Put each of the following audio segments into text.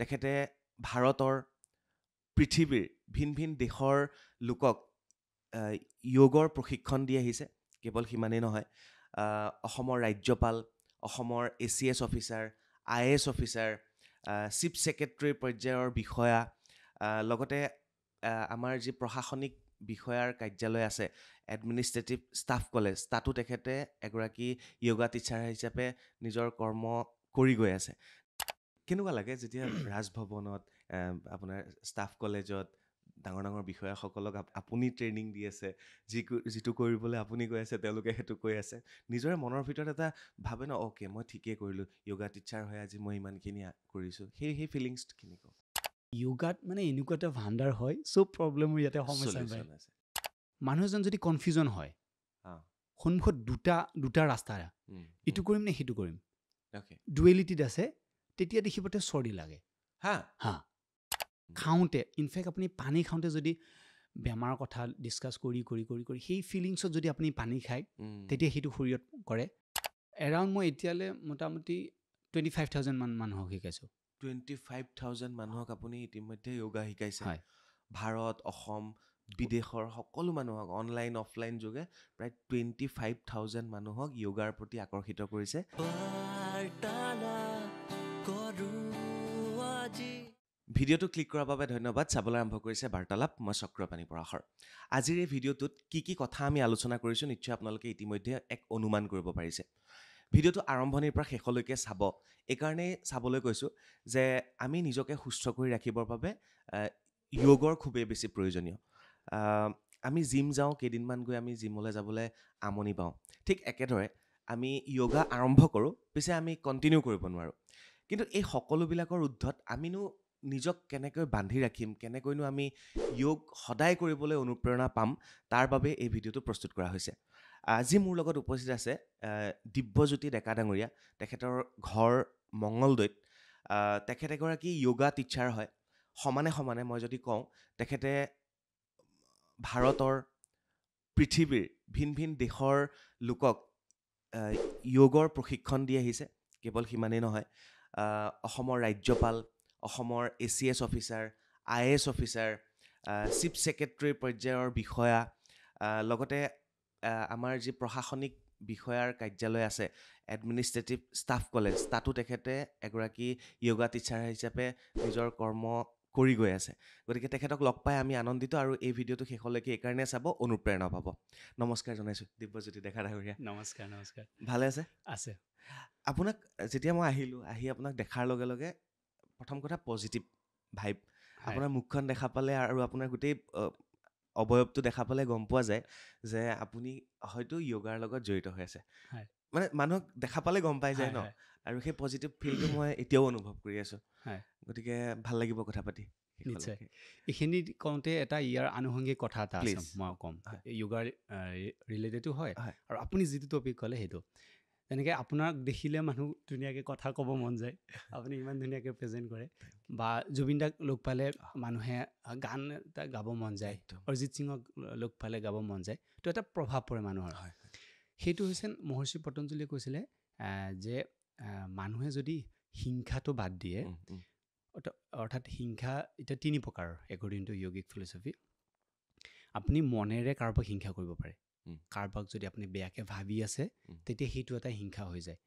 তেখেতে ভাৰতৰ পৃথিৱীৰ ভিন ভিন দেশৰ লোকক যোগৰ প্ৰশিক্ষণ দি আহিছে। কেৱল সিমানেই নহয়, অসমৰ ৰাজ্যপাল, অসমৰ ACS officer, IAS officer, chief secretary পৰ্যায়ৰ বিষয়া, লগতে আমাৰ যি প্ৰশাসনিক বিষয়াৰ কাৰ্যালয় আছে, এডমিনিষ্ট্ৰেটিভ ষ্টাফ কলেজ, তাতো তেখেতে এগৰাকী য়োগা টিচাৰ হিচাপে নিজৰ কৰ্ম কৰি গৈ আছে। কেনেকুৱা লাগে যেতিয়া ৰাজভৱনত আপোনাৰ ষ্টাফ কলেজত ডাঙৰ ডাঙৰ বিষয়াসকলক আপুনি ট্ৰেইনিং দি আছে, যিটো কৰিবলৈ আপুনি কৈ আছে তেওঁলোকে সেইটো কৈ আছে, নিজৰে মনৰ ভিতৰত এটা ভাবে ন, অ'কে মই ঠিকেই কৰিলোঁ, য়োগা টিচাৰ হৈ আজি মই ইমানখিনি কৰিছোঁ, সেই ফিলিংছটো কেনেকুৱা? য়োগাত মানে এনেকুৱা এটা ভাণ্ডাৰ হয়, চব প্ৰব্লেমৰ ইয়াতে সমস্যা পায়। মানুহ এজন যদি কনফিউজন হয়, সন্মুখত দুটা ৰাস্তা, এইটো কৰিম নে সেইটো কৰিম, ডুৱেলিটিত আছে, তেতিয়া দেখিবতে চৰ্দি লাগে। খাওঁতে ইনফেক্ট আপুনি পানী খাওঁতে যদি বেমাৰৰ কথা ডিছকাছ কৰি সেই ফিলিংছত যদি আপুনি পানী খায়, তেতিয়া সেইটো শৰীৰত কৰে। এৰাউণ্ড মই এতিয়ালৈ মোটামুটি 25,000 মান মানুহক শিকাইছোঁ। 25,000 মানুহক আপুনি ইতিমধ্যে য়োগা শিকাইছে। ভাৰত, অসম, বিদেশৰ সকলো মানুহক অনলাইন অফলাইন যোগে প্ৰায় 25,000 মানুহক য়োগাৰ প্ৰতি আকৰ্ষিত কৰিছে। ভিডিঅ'টো ক্লিক কৰাৰ বাবে ধন্যবাদ। চাবলৈ আৰম্ভ কৰিছে বাৰ্তালাপ, মই চক্ৰপাণি পৰাশৰ। আজিৰ এই ভিডিঅ'টোত কি কথা আমি আলোচনা কৰিছোঁ নিশ্চয় আপোনালোকে ইতিমধ্যে এক অনুমান কৰিব পাৰিছে। ভিডিঅ'টো আৰম্ভণিৰ পৰা শেষলৈকে চাব। এইকাৰণেই চাবলৈ কৈছোঁ যে আমি নিজকে সুস্থ কৰি ৰাখিবৰ বাবে য়োগৰ খুবেই বেছি প্ৰয়োজনীয়। আমি জিম যাওঁ, কেইদিনমান গৈ আমি জিমলৈ যাবলৈ আমনি পাওঁ। ঠিক একেদৰে আমি য়োগা আৰম্ভ কৰোঁ, পিছে আমি কণ্টিনিউ কৰিব নোৱাৰোঁ। কিন্তু এই সকলোবিলাকৰ ঊৰ্ধত আমিনো নিজক কেনেকৈ বান্ধি ৰাখিম, কেনেকৈনো আমি য়োগ সদায় কৰিবলৈ অনুপ্ৰেৰণা পাম, তাৰ বাবে এই ভিডিঅ'টো প্ৰস্তুত কৰা হৈছে। আজি মোৰ লগত উপস্থিত আছে দিব্যজ্যোতি ডেকা ডাঙৰীয়া। তেখেতৰ ঘৰ মঙলদৈত। তেখেত এগৰাকী য়োগা টিচাৰ হয়। সমানে মই যদি কওঁ, তেখেতে ভাৰতৰ পৃথিৱীৰ ভিন ভিন দেশৰ লোকক য়োগৰ প্ৰশিক্ষণ দি আহিছে। কেৱল সিমানেই নহয়, অসমৰ ৰাজ্যপাল, অসমৰ ACS officer, IAS officer, chief secretary পৰ্যায়ৰ বিষয়া, লগতে আমাৰ যি প্ৰশাসনিক বিষয়াৰ কাৰ্যালয় আছে, এডমিনিষ্ট্ৰেটিভ ষ্টাফ কলেজ, তাতো তেখেতে এগৰাকী য়োগা টিচাৰ হিচাপে নিজৰ কৰ্ম কৰি গৈ আছে। গতিকে তেখেতক লগ পাই আমি আনন্দিত, আৰু এই ভিডিঅ'টো শেষলৈকে এইকাৰণে চাব, অনুপ্ৰেৰণা পাব। নমস্কাৰ জনাইছোঁ দিব্যজ্যোতি ডেকা ডাঙৰীয়া। নমস্কাৰ। ভালে আছে? আছে। আপোনাক যেতিয়া মই আহি আপোনাক দেখাৰ লগে লগে প্ৰথম কথা পজিটিভ ভাইব। আপোনাৰ মুখখন দেখা পালে আৰু আপোনাৰ গোটেই অৱয়ৱটো দেখা পালে গম পোৱা যায় যে আপুনি হয়তো য়োগাৰ লগত জড়িত হৈ আছে। মানে মানুহক দেখা পালে গম পাই যায় ন, আৰু সেই পজিটিভ ফিলটো মই এতিয়াও অনুভৱ কৰি আছোঁ। গতিকে ভাল লাগিব কথা পাতি। নিশ্চয়। এইখিনি কওঁতে এটা ইয়াৰ আনুষংগিক কথা এটা আছে, মই ক'ম। য়োগাৰ ৰিলেটেডো হয়, আৰু আপুনি যিটো টপিক ক'লে সেইটো। তেনেকৈ আপোনাক দেখিলে মানুহ ধুনীয়াকৈ কথা ক'ব মন যায়, আপুনি ইমান ধুনীয়াকৈ প্ৰেজেণ্ট কৰে। বা জুবিন দাক লগ পালে মানুহে গান এটা গাব মন যায়, অৰিজিত সিঙক লগ পালে গাব মন যায়। তো এটা প্ৰভাৱ পৰে মানুহৰ। সেইটো হৈছে মহৰ্ষি পতঞ্জলীয়ে কৈছিলে যে মানুহে যদি হিংসাটো বাদ দিয়ে, অৰ্থাৎ হিংসা এতিয়া 3 প্ৰকাৰৰ একৰ্ডিং টু য়োগিক ফিলচফি। আপুনি মনেৰে কাৰোবাক হিংসা কৰিব পাৰে। কাৰোবাক যদি আপুনি বেয়াকৈ ভাবি আছে, তেতিয়া সেইটো এটা হিংসা হৈ যায়।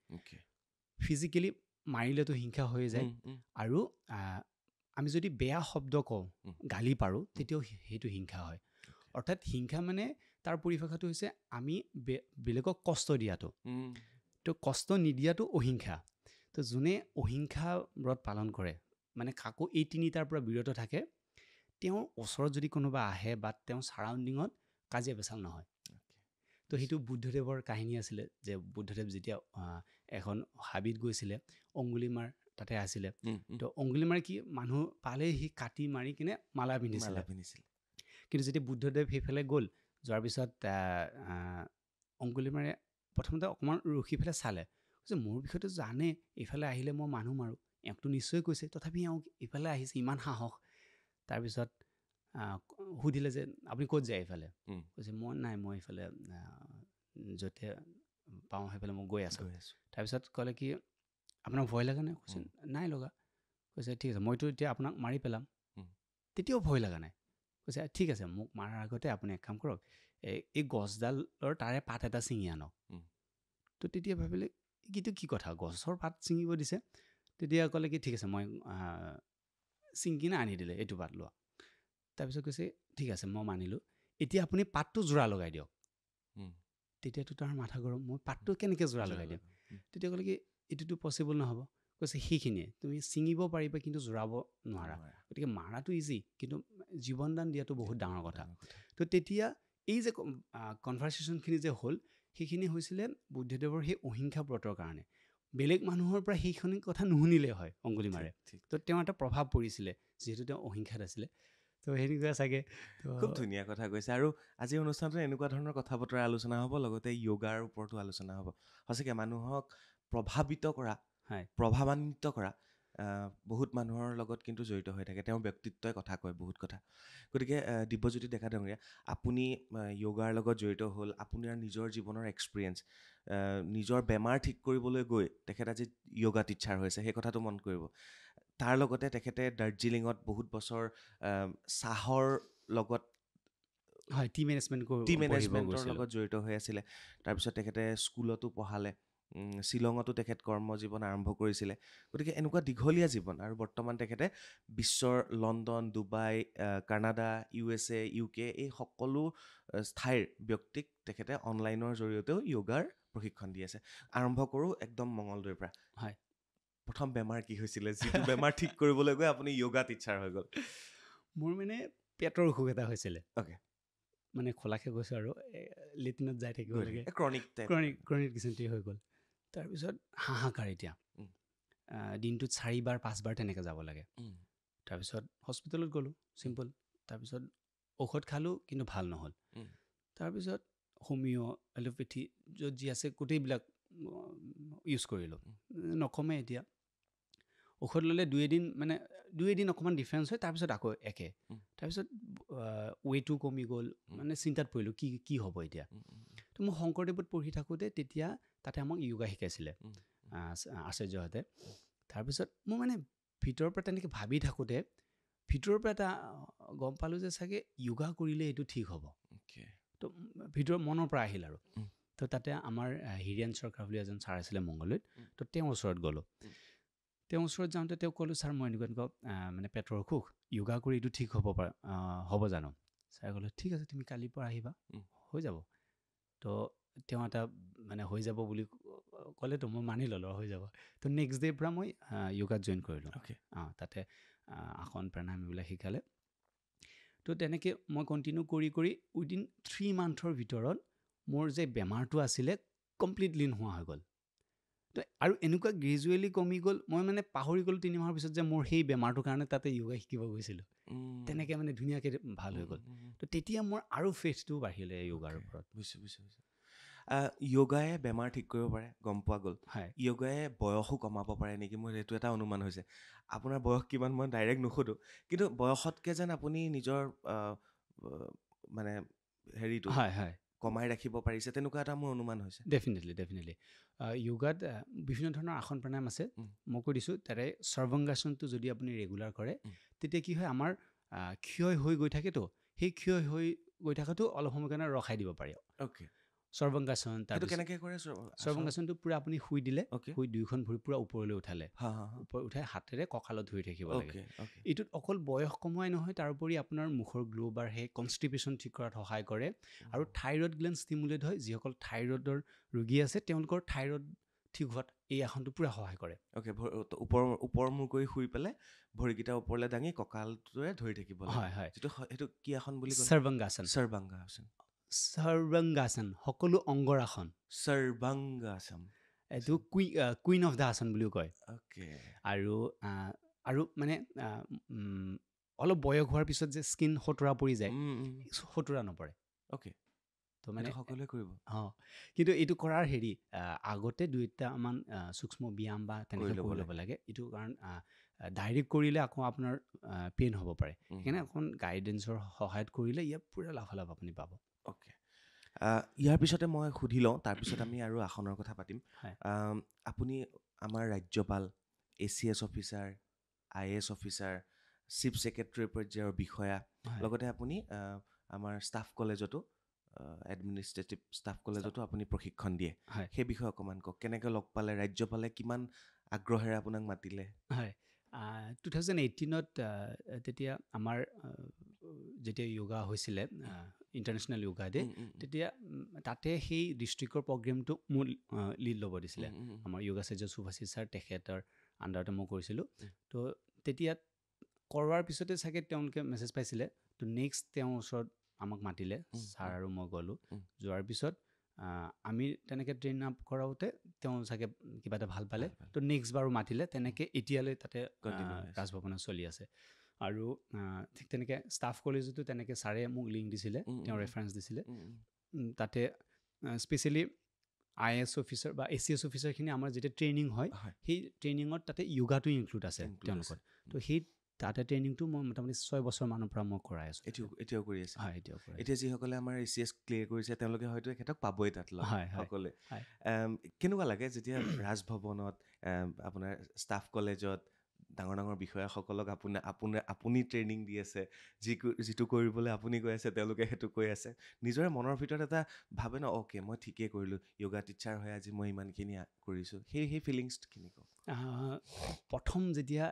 ফিজিকেলি মাৰিলেতো হিংসা হৈ যায়, আৰু আমি যদি বেয়া শব্দ কওঁ, গালি পাৰোঁ, তেতিয়াও সেইটো হিংসা হয়। অৰ্থাৎ হিংসা মানে তাৰ পৰিভাষাটো হৈছে আমি বেলেগক কষ্ট দিয়াটো। তো কষ্ট নিদিয়াটো অহিংসা। তো যোনে অহিংসা ব্ৰত পালন কৰে, মানে কাকো এই 3টাৰ পৰা বিৰত থাকে, তেওঁৰ ওচৰত যদি কোনোবা আহে বা তেওঁৰ ছাৰাউণ্ডিঙত কাজিয়া পেচাল নহয়। তো সেইটো বুদ্ধদেৱৰ কাহিনী আছিলে, যে বুদ্ধদেৱ যেতিয়া এখন হাবিত গৈছিলে, অংগুলিমাৰ তাতে আছিলে। তো অংগুলিমাৰ কি মানুহ পালে সি কাটি মাৰি কিনে মালা পিন্ধিছিলে। কিন্তু যেতিয়া বুদ্ধদেৱ সেইফালে গ'ল, যোৱাৰ পিছত অংগুলিমাৰে প্ৰথমতে অকণমান ৰখি পেলাই চালে, কৈছে মোৰ বিষয়টো জানে, এইফালে আহিলে মই মানুহ মাৰোঁ, এওঁকতো নিশ্চয় কৈছে, তথাপি এওঁক ইফালে আহিছে, ইমান সাহস। তাৰপিছত সুধিলে যে আপুনি ক'ত যায় এইফালে? কৈছে মই এইফালে য'তে পাওঁ সেইফালে মই গৈ আছোঁ। তাৰপিছত ক'লে কি আপোনাৰ ভয় লগা নাই? কৈছে নাই লগা। কৈছে ঠিক আছে মইতো এতিয়া আপোনাক মাৰি পেলাম। তেতিয়াও ভয় লগা নাই। কৈছে ঠিক আছে মোক মাৰাৰ আগতে আপুনি এক কাম কৰক, এই গছডালৰ তাৰে পাত এটা ছিঙি আনক। তো তেতিয়া ভাবিলে কিন্তু কি কথা, গছৰ পাত ছিঙিব দিছে। তেতিয়া ক'লে কি ঠিক আছে মই ছিঙি কিনে আনি দিলে, এইটো পাত লোৱা। তাৰপিছত কৈছে ঠিক আছে মই মানিলোঁ, এতিয়া আপুনি পাতটো জোৰা লগাই দিয়ক। তেতিয়াতো তাৰ মাথা গৰম, মই পাতটো কেনেকৈ জোৰা লগাই দিম? তেতিয়া ক'লে কি এইটোতো পচিবল নহ'ব। কৈছে সেইখিনিয়ে তুমি ছিঙিব পাৰিবা কিন্তু জোৰাব নোৱাৰা। গতিকে মাৰাটো ইজি, কিন্তু জীৱনদান দিয়াটো বহুত ডাঙৰ কথা। তো তেতিয়া এই যে কনভাৰ্চেশ্যনখিনি যে হ'ল, সেইখিনি হৈছিলে বুদ্ধদেৱৰ সেই অহিংসা ব্ৰতৰ কাৰণে। বেলেগ মানুহৰ পৰা সেইখিনি কথা নুশুনিলেই হয় অংগুলিমাৰে। তো তেওঁ এটা প্ৰভাৱ পৰিছিলে যিহেতু তেওঁ অহিংসাত আছিলে। তো সেনেকুৱা চাগে। খুব ধুনীয়া কথা কৈছে। আৰু আজিৰ অনুষ্ঠানটো এনেকুৱা ধৰণৰ কথা বতৰা আলোচনা হ'ব, লগতে য়োগাৰ ওপৰতো আলোচনা হ'ব। সঁচাকৈ মানুহক প্ৰভাৱিত কৰা, প্ৰভাৱান্বিত কৰা বহুত মানুহৰ লগত কিন্তু জড়িত হৈ থাকে। তেওঁৰ ব্যক্তিত্বই কথা কয় বহুত কথা। গতিকে দিব্যজ্যোতি ডেকা ডাঙৰীয়া, আপুনি য়োগাৰ লগত জড়িত হ'ল, আপোনাৰ নিজৰ জীৱনৰ এক্সপিৰিয়েঞ্চ, নিজৰ বেমাৰ ঠিক কৰিবলৈ গৈ তেখেত আজি য়োগা টিচাৰ হৈছে, সেই কথাটো মন কৰিব। তাৰ লগতে তেখেতে দাৰ্জিলিঙত বহুত বছৰ চাহৰ লগত টি মেনেজমেণ্টৰ লগত জড়িত হৈ আছিলে। তাৰপিছত তেখেতে স্কুলতো পঢ়ালে, শ্বিলঙতো তেখেত কৰ্মজীৱন আৰম্ভ কৰিছিলে। গতিকে এনেকুৱা দীঘলীয়া জীৱন, আৰু বৰ্তমান তেখেতে বিশ্বৰ London, Dubai, Canada, USA, UK এই সকলো ঠাইৰ ব্যক্তিক তেখেতে অনলাইনৰ জৰিয়তেও য়োগাৰ প্ৰশিক্ষণ দি আছে। আৰম্ভ কৰোঁ একদম মঙলদৈৰ পৰা। হয়, প্ৰথম বেমাৰ কি হৈছিলে, যিটো বেমাৰ ঠিক কৰিবলৈ গৈ আপুনি য়োগা টিচাৰ হৈ গ'ল? মোৰ মানে পেটৰ অসুখ এটা হৈছিলে। অ'কে। মানে খোলাকৈ গৈছোঁ আৰু লেট্ৰিনত যাই থাকিব লাগে, ক্ৰনিক ডিচেণ্ট্ৰি হৈ গ'ল। তাৰপিছত হাহাকাৰ এতিয়া দিনটোত 4বাৰ 5বাৰ তেনেকৈ যাব লাগে। তাৰপিছত হস্পিটেলত গ'লোঁ, চিম্পল। তাৰপিছত ঔষধ খালোঁ কিন্তু ভাল নহ'ল। তাৰপিছত হোমিঅ', এলোপেথি য'ত যি আছে গোটেইবিলাক ইউজ কৰিলোঁ, নকমে এতিয়া। ঔষধ ল'লে 2 এদিন অকণমান ডিফাৰেঞ্চ হয়, তাৰপিছত আকৌ একে। তাৰপিছত ৱেইটো কমি গ'ল, মানে চিন্তাত পৰিলোঁ কি হ'ব এতিয়া। তো মই শংকৰদেৱত পঢ়ি থাকোঁতে তেতিয়া তাতে আমাক য়োগা শিকাইছিলে আচাৰ্যহঁতে। তাৰপিছত মই মানে ভিতৰৰ পৰা তেনেকৈ ভাবি থাকোঁতে ভিতৰৰ পৰা এটা গম পালোঁ যে চাগে য়োগা কৰিলে এইটো ঠিক হ'ব। তো ভিতৰৰ মনৰ পৰা আহিল আৰু। তো তাতে আমাৰ হিৰিয়ান চৰকাৰ বুলি এজন ছাৰ আছিলে মংগলদৈত, তো তেওঁৰ ওচৰত গ'লোঁ। তেওঁৰ ওচৰত যাওঁতে তেওঁক ক'লোঁ ছাৰ মই এনেকুৱা মানে পেটৰ অসুখ, য়োগা কৰি এইটো ঠিক হ'ব জানো? ছাৰে ক'লে ঠিক আছে তুমি কালিৰ পৰা আহিবা, হৈ যাব। তো তেওঁ এটা মানে হৈ যাব বুলি ক'লেতো মই মানি ল'লোঁ হৈ যাব। তো নেক্সট ডে'ৰ পৰা মই য়োগাত জইন কৰিলোঁ। তাতে আসন প্ৰাণায়াম এইবিলাক শিকালে। তো তেনেকৈ মই কণ্টিনিউ কৰি উইদিন 3 মান্থৰ ভিতৰত মোৰ যে বেমাৰটো আছিলে কমপ্লিটলি নোহোৱা হৈ গ'ল। তো আৰু এনেকুৱা গ্ৰেজুৱেলি কমি গ'ল, মই মানে পাহৰি গ'লোঁ 3 মাহৰ পিছত যে মোৰ সেই বেমাৰটোৰ কাৰণে তাতে য়োগা শিকিব গৈছিলোঁ। তেনেকৈ মানে ধুনীয়াকৈ ভাল হৈ গ'ল। তো তেতিয়া মোৰ আৰু ফেথটো বাঢ়িলে য়োগাৰ ওপৰত। বুজিছোঁ। য়োগায়ে বেমাৰ ঠিক কৰিব পাৰে, গম পোৱা গ'ল। য়োগায়ে বয়সো কমাব পাৰে নেকি, মোৰ এইটো এটা অনুমান হৈছে। আপোনাৰ বয়স কিমান মই ডাইৰেক্ট নুসুধোঁ, কিন্তু বয়সতকৈ যেন আপুনি নিজৰ মানে হেৰিটো কমাই ৰাখিব পাৰিছে, তেনেকুৱা এটা মোৰ অনুমান হৈছে। ডেফিনেটলি য়োগাত বিভিন্ন ধৰণৰ আসন প্ৰাণায়াম আছে, মই কৈ দিছোঁ। তাৰে সৰ্বাংগাসনটো যদি আপুনি ৰেগুলাৰ কৰে তেতিয়া কি হয়, আমাৰ ক্ষয় হৈ গৈ থাকেতো, সেই ক্ষয় হৈ গৈ থকাটো অলপ সময় কাৰণে ৰখাই দিব পাৰি। অ'কে। সৰ্বাংগাসন, সেইটো কেনেকৈ কৰে? সৰ্বাংগাসনটো পূৰা আপুনি শুই দিলে, শুই 2খন ভৰি পূৰা ওপৰলৈ উঠালে, ওপৰত উঠাই হাতেৰে কঁকালত ধৰি থাকিব লাগে। এইটোত অকল বয়স কমোৱাই নহয়, তাৰোপৰি আপোনাৰ মুখৰ গ্লো বাঢ়ে, কনষ্টিপেশ্যন ঠিক কৰাত সহায় কৰে, আৰু থাইৰইড গ্লেণ্ড ষ্টিমুলেট হয়। যিসকল থাইৰইডৰ ৰোগী আছে তেওঁলোকৰ থাইৰইড ঠিক হোৱাত এই আসনটো পূৰা সহায় কৰে। অ'কে। ওপৰ মূৰ কৰি শুই পেলাই ভৰিকেইটা ওপৰলৈ দাঙি কঁকালটোৰে ধৰি থাকিব লাগে। সেইটো কি আসন বুলি ক'লে? সৰ্বাংগাসন, সকলো অংগৰ আসন। সৰ্বাংগাসন, এইটো কুইন অফ দ্য আসন বুলিও কয়। আৰু মানে অলপ বয়স হোৱাৰ পিছত যে স্কিন সতৰা পৰি যায়, সতৰা নপৰে। অ'কে। তো মানে সকলোৱে কৰিব। কিন্তু এইটো কৰাৰ আগতে 2টামান সূক্ষ্ম ব্যায়াম বা তেনেকৈ কৰি ল'ব লাগে। এইটো কাৰণ ডাইৰেক্ট কৰিলে আকৌ আপোনাৰ পেইন হ'ব পাৰে, সেইকাৰণে অকণ গাইডেঞ্চৰ সহায়ত কৰিলে ইয়াৰ পূৰা লাভালাভ আপুনি পাব। অ'কে। ইয়াৰ পিছতে মই সুধি লওঁ, তাৰপিছত আমি আৰু আসনৰ কথা পাতিম। আপুনি আমাৰ ৰাজ্যপাল, ACS officer, IAS officer, chief secretary পৰ্যায়ৰ বিষয়া, লগতে আপুনি আমাৰ ষ্টাফ কলেজতো এডমিনিষ্ট্ৰেটিভ ষ্টাফ কলেজতো আপুনি প্ৰশিক্ষণ দিয়ে। সেই বিষয়ে অকণমান কওক, কেনেকৈ লগ পালে, ৰাজ্যপালে কিমান আগ্ৰহেৰে আপোনাক মাতিলে? হয়, 2018ত তেতিয়া আমাৰ যেতিয়া য়োগা হৈছিলে ইণ্টাৰনেশ্যনেল য়োগা ডে, তেতিয়া তাতে সেই ডিষ্ট্ৰিক্টৰ প্ৰগ্ৰেমটো মোৰ লিড ল'ব দিছিলে। আমাৰ য়োগাচাৰ্য সুভাষিছ ছাৰ, তেখেতৰ আণ্ডাৰতে মই কৰিছিলোঁ। তো তেতিয়া কৰোৱাৰ পিছতে চাগে তেওঁলোকে মেছেজ পাইছিলে। তো নেক্সট তেওঁৰ ওচৰত আমাক মাতিলে, ছাৰ আৰু মই গ'লোঁ। যোৱাৰ পিছত আমি তেনেকৈ ট্ৰেইন আপ কৰাওঁতে তেওঁ চাগে কিবা এটা ভাল পালে। তো নেক্সট বাৰো মাতিলে, তেনেকৈ এতিয়ালৈ তাতে ৰাজভৱনত চলি আছে। আৰু ঠিক তেনেকৈ ষ্টাফ কলেজতো তেনেকৈ ছাৰে মোক লিংক দিছিলে, তেওঁ ৰেফাৰেঞ্চ দিছিলে। তাতে স্পেচিয়েলি IAS অফিচাৰ বা ACS অফিচাৰখিনি আমাৰ যেতিয়া ট্ৰেইনিং হয়, সেই ট্ৰেইনিঙত তাতে য়োগাটো ইনক্লুড আছে তেওঁলোকৰ। তো সেই তাতে ট্ৰেইনিংটো মই মোটামুটি 6 বছৰমানৰ পৰা মই কৰাই আছোঁ। এতিয়াও কৰি আছে? হয়, এতিয়াও কৰি। এতিয়া যিসকলে আমাৰ ACS ক্লিয়াৰ কৰিছে তেওঁলোকে হয়তো এখেতক পাবই তাত লগ সকলোৱে। কেনেকুৱা লাগে যেতিয়া ৰাজভৱনত আপোনাৰ ষ্টাফ কলেজত ডাঙৰ ডাঙৰ বিষয়াসকলক আপুনি ট্ৰেইনিং দি আছে, যিটো কৰিবলৈ আপুনি কৈ আছে তেওঁলোকে সেইটো কৈ আছে, নিজৰে মনৰ ভিতৰত এটা ভাবে ন, অ'কে মই ঠিকেই কৰিলোঁ, য়োগা টিচাৰ হৈ আজি মই ইমানখিনি কৰিছোঁ, সেই ফিলিংছখিনি কওক। প্ৰথম যেতিয়া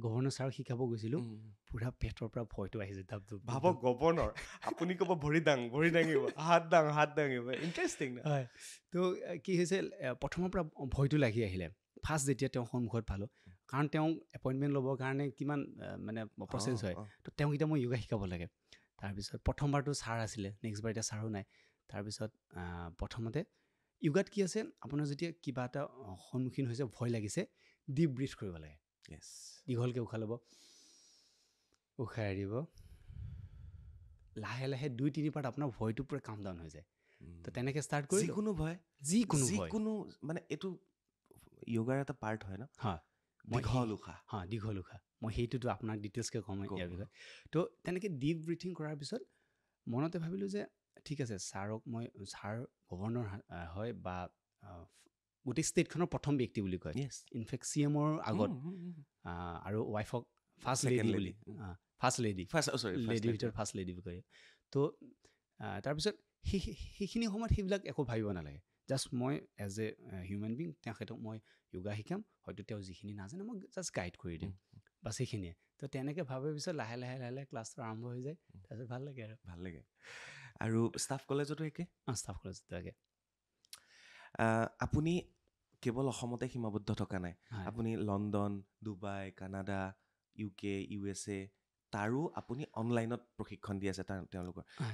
গভৰ্ণৰ ছাৰক শিকাব গৈছিলোঁ, পূৰা পেটৰ পৰা ভয়টো আহিছে। ভাবক, গভৰ্ণৰ, আপুনি ক'ব ভৰি দাঙিব, হাত দাঙিব, ইণ্টাৰেষ্টিং। হয়, তো কি হৈছে, প্ৰথমৰ পৰা ভয়টো লাগি আহিলে। ফাৰ্ষ্ট যেতিয়া তেওঁ সন্মুখত পালোঁ, কাৰণ তেওঁ এপইণ্টমেণ্ট ল'বৰ কাৰণে কিমান মানে প্ৰচেছ হয়। তো তেওঁক এতিয়া মই য়োগা শিকাব লাগে। তাৰপিছত প্ৰথমবাৰটো ছাৰ আছিলে, নেক্সটবাৰ এতিয়া ছাৰো নাই। তাৰপিছত প্ৰথমতে য়োগাত কি আছে, আপোনাৰ যেতিয়া কিবা এটা সন্মুখীন হৈছে, ভয় লাগিছে, ডিপ ব্ৰিথ কৰিব লাগে। দীঘলকৈ উশাহ ল'ব, উশাহ এৰিব, লাহে লাহে 2-3 পাৰ্ট আপোনাৰ ভয়টো পূৰা কাম ডাউন হৈ যায়। তো তেনেকৈ ষ্টাৰ্ট কৰি যিকোনো মানে এইটো য়োগাৰ এটা পাৰ্ট হয় ন? দীঘল উশাহ। মই সেইটোতো আপোনাক ডিটেইলছকৈ ক'ম ইয়াৰ বিষয়ে। তো তেনেকৈ ডিপ ব্ৰিথিং কৰাৰ পিছত মনতে ভাবিলোঁ যে ঠিক আছে, ছাৰ গভৰ্ণৰ হয় বা গোটেই ষ্টেটখনৰ প্ৰথম ব্যক্তি বুলি কয়। ইনফেক্ট CMৰ আগত আৰু ৱাইফক ফাৰ্ষ্ট লেডি বুলি, লেডিৰ ভিতৰত ফাৰ্ষ্ট লেডি বুলি কয়। তো তাৰপিছত সেইখিনি সময়ত সেইবিলাক একো ভাবিব নালাগে। জাষ্ট মই এজ এ হিউমেন বিং তেখেতক মই য়োগা শিকাম, হয়তো তেওঁ যিখিনি নাজানে মই জাষ্ট গাইড কৰি দিম, বাছ সেইখিনিয়ে। তো তেনেকৈ ভাবাৰ পিছত লাহে লাহে ক্লাছটো আৰম্ভ হৈ যায়। তাৰপিছত ভাল লাগে। আৰু ষ্টাফ কলেজতো একে? ষ্টাফ কলেজতো একে। আপুনি কেৱল অসমতে সীমাবদ্ধ থকা নাই, আপুনি London, Dubai, Canada, UK, USA তাৰো আপুনি অনলাইনত প্ৰশিক্ষণ দি আছে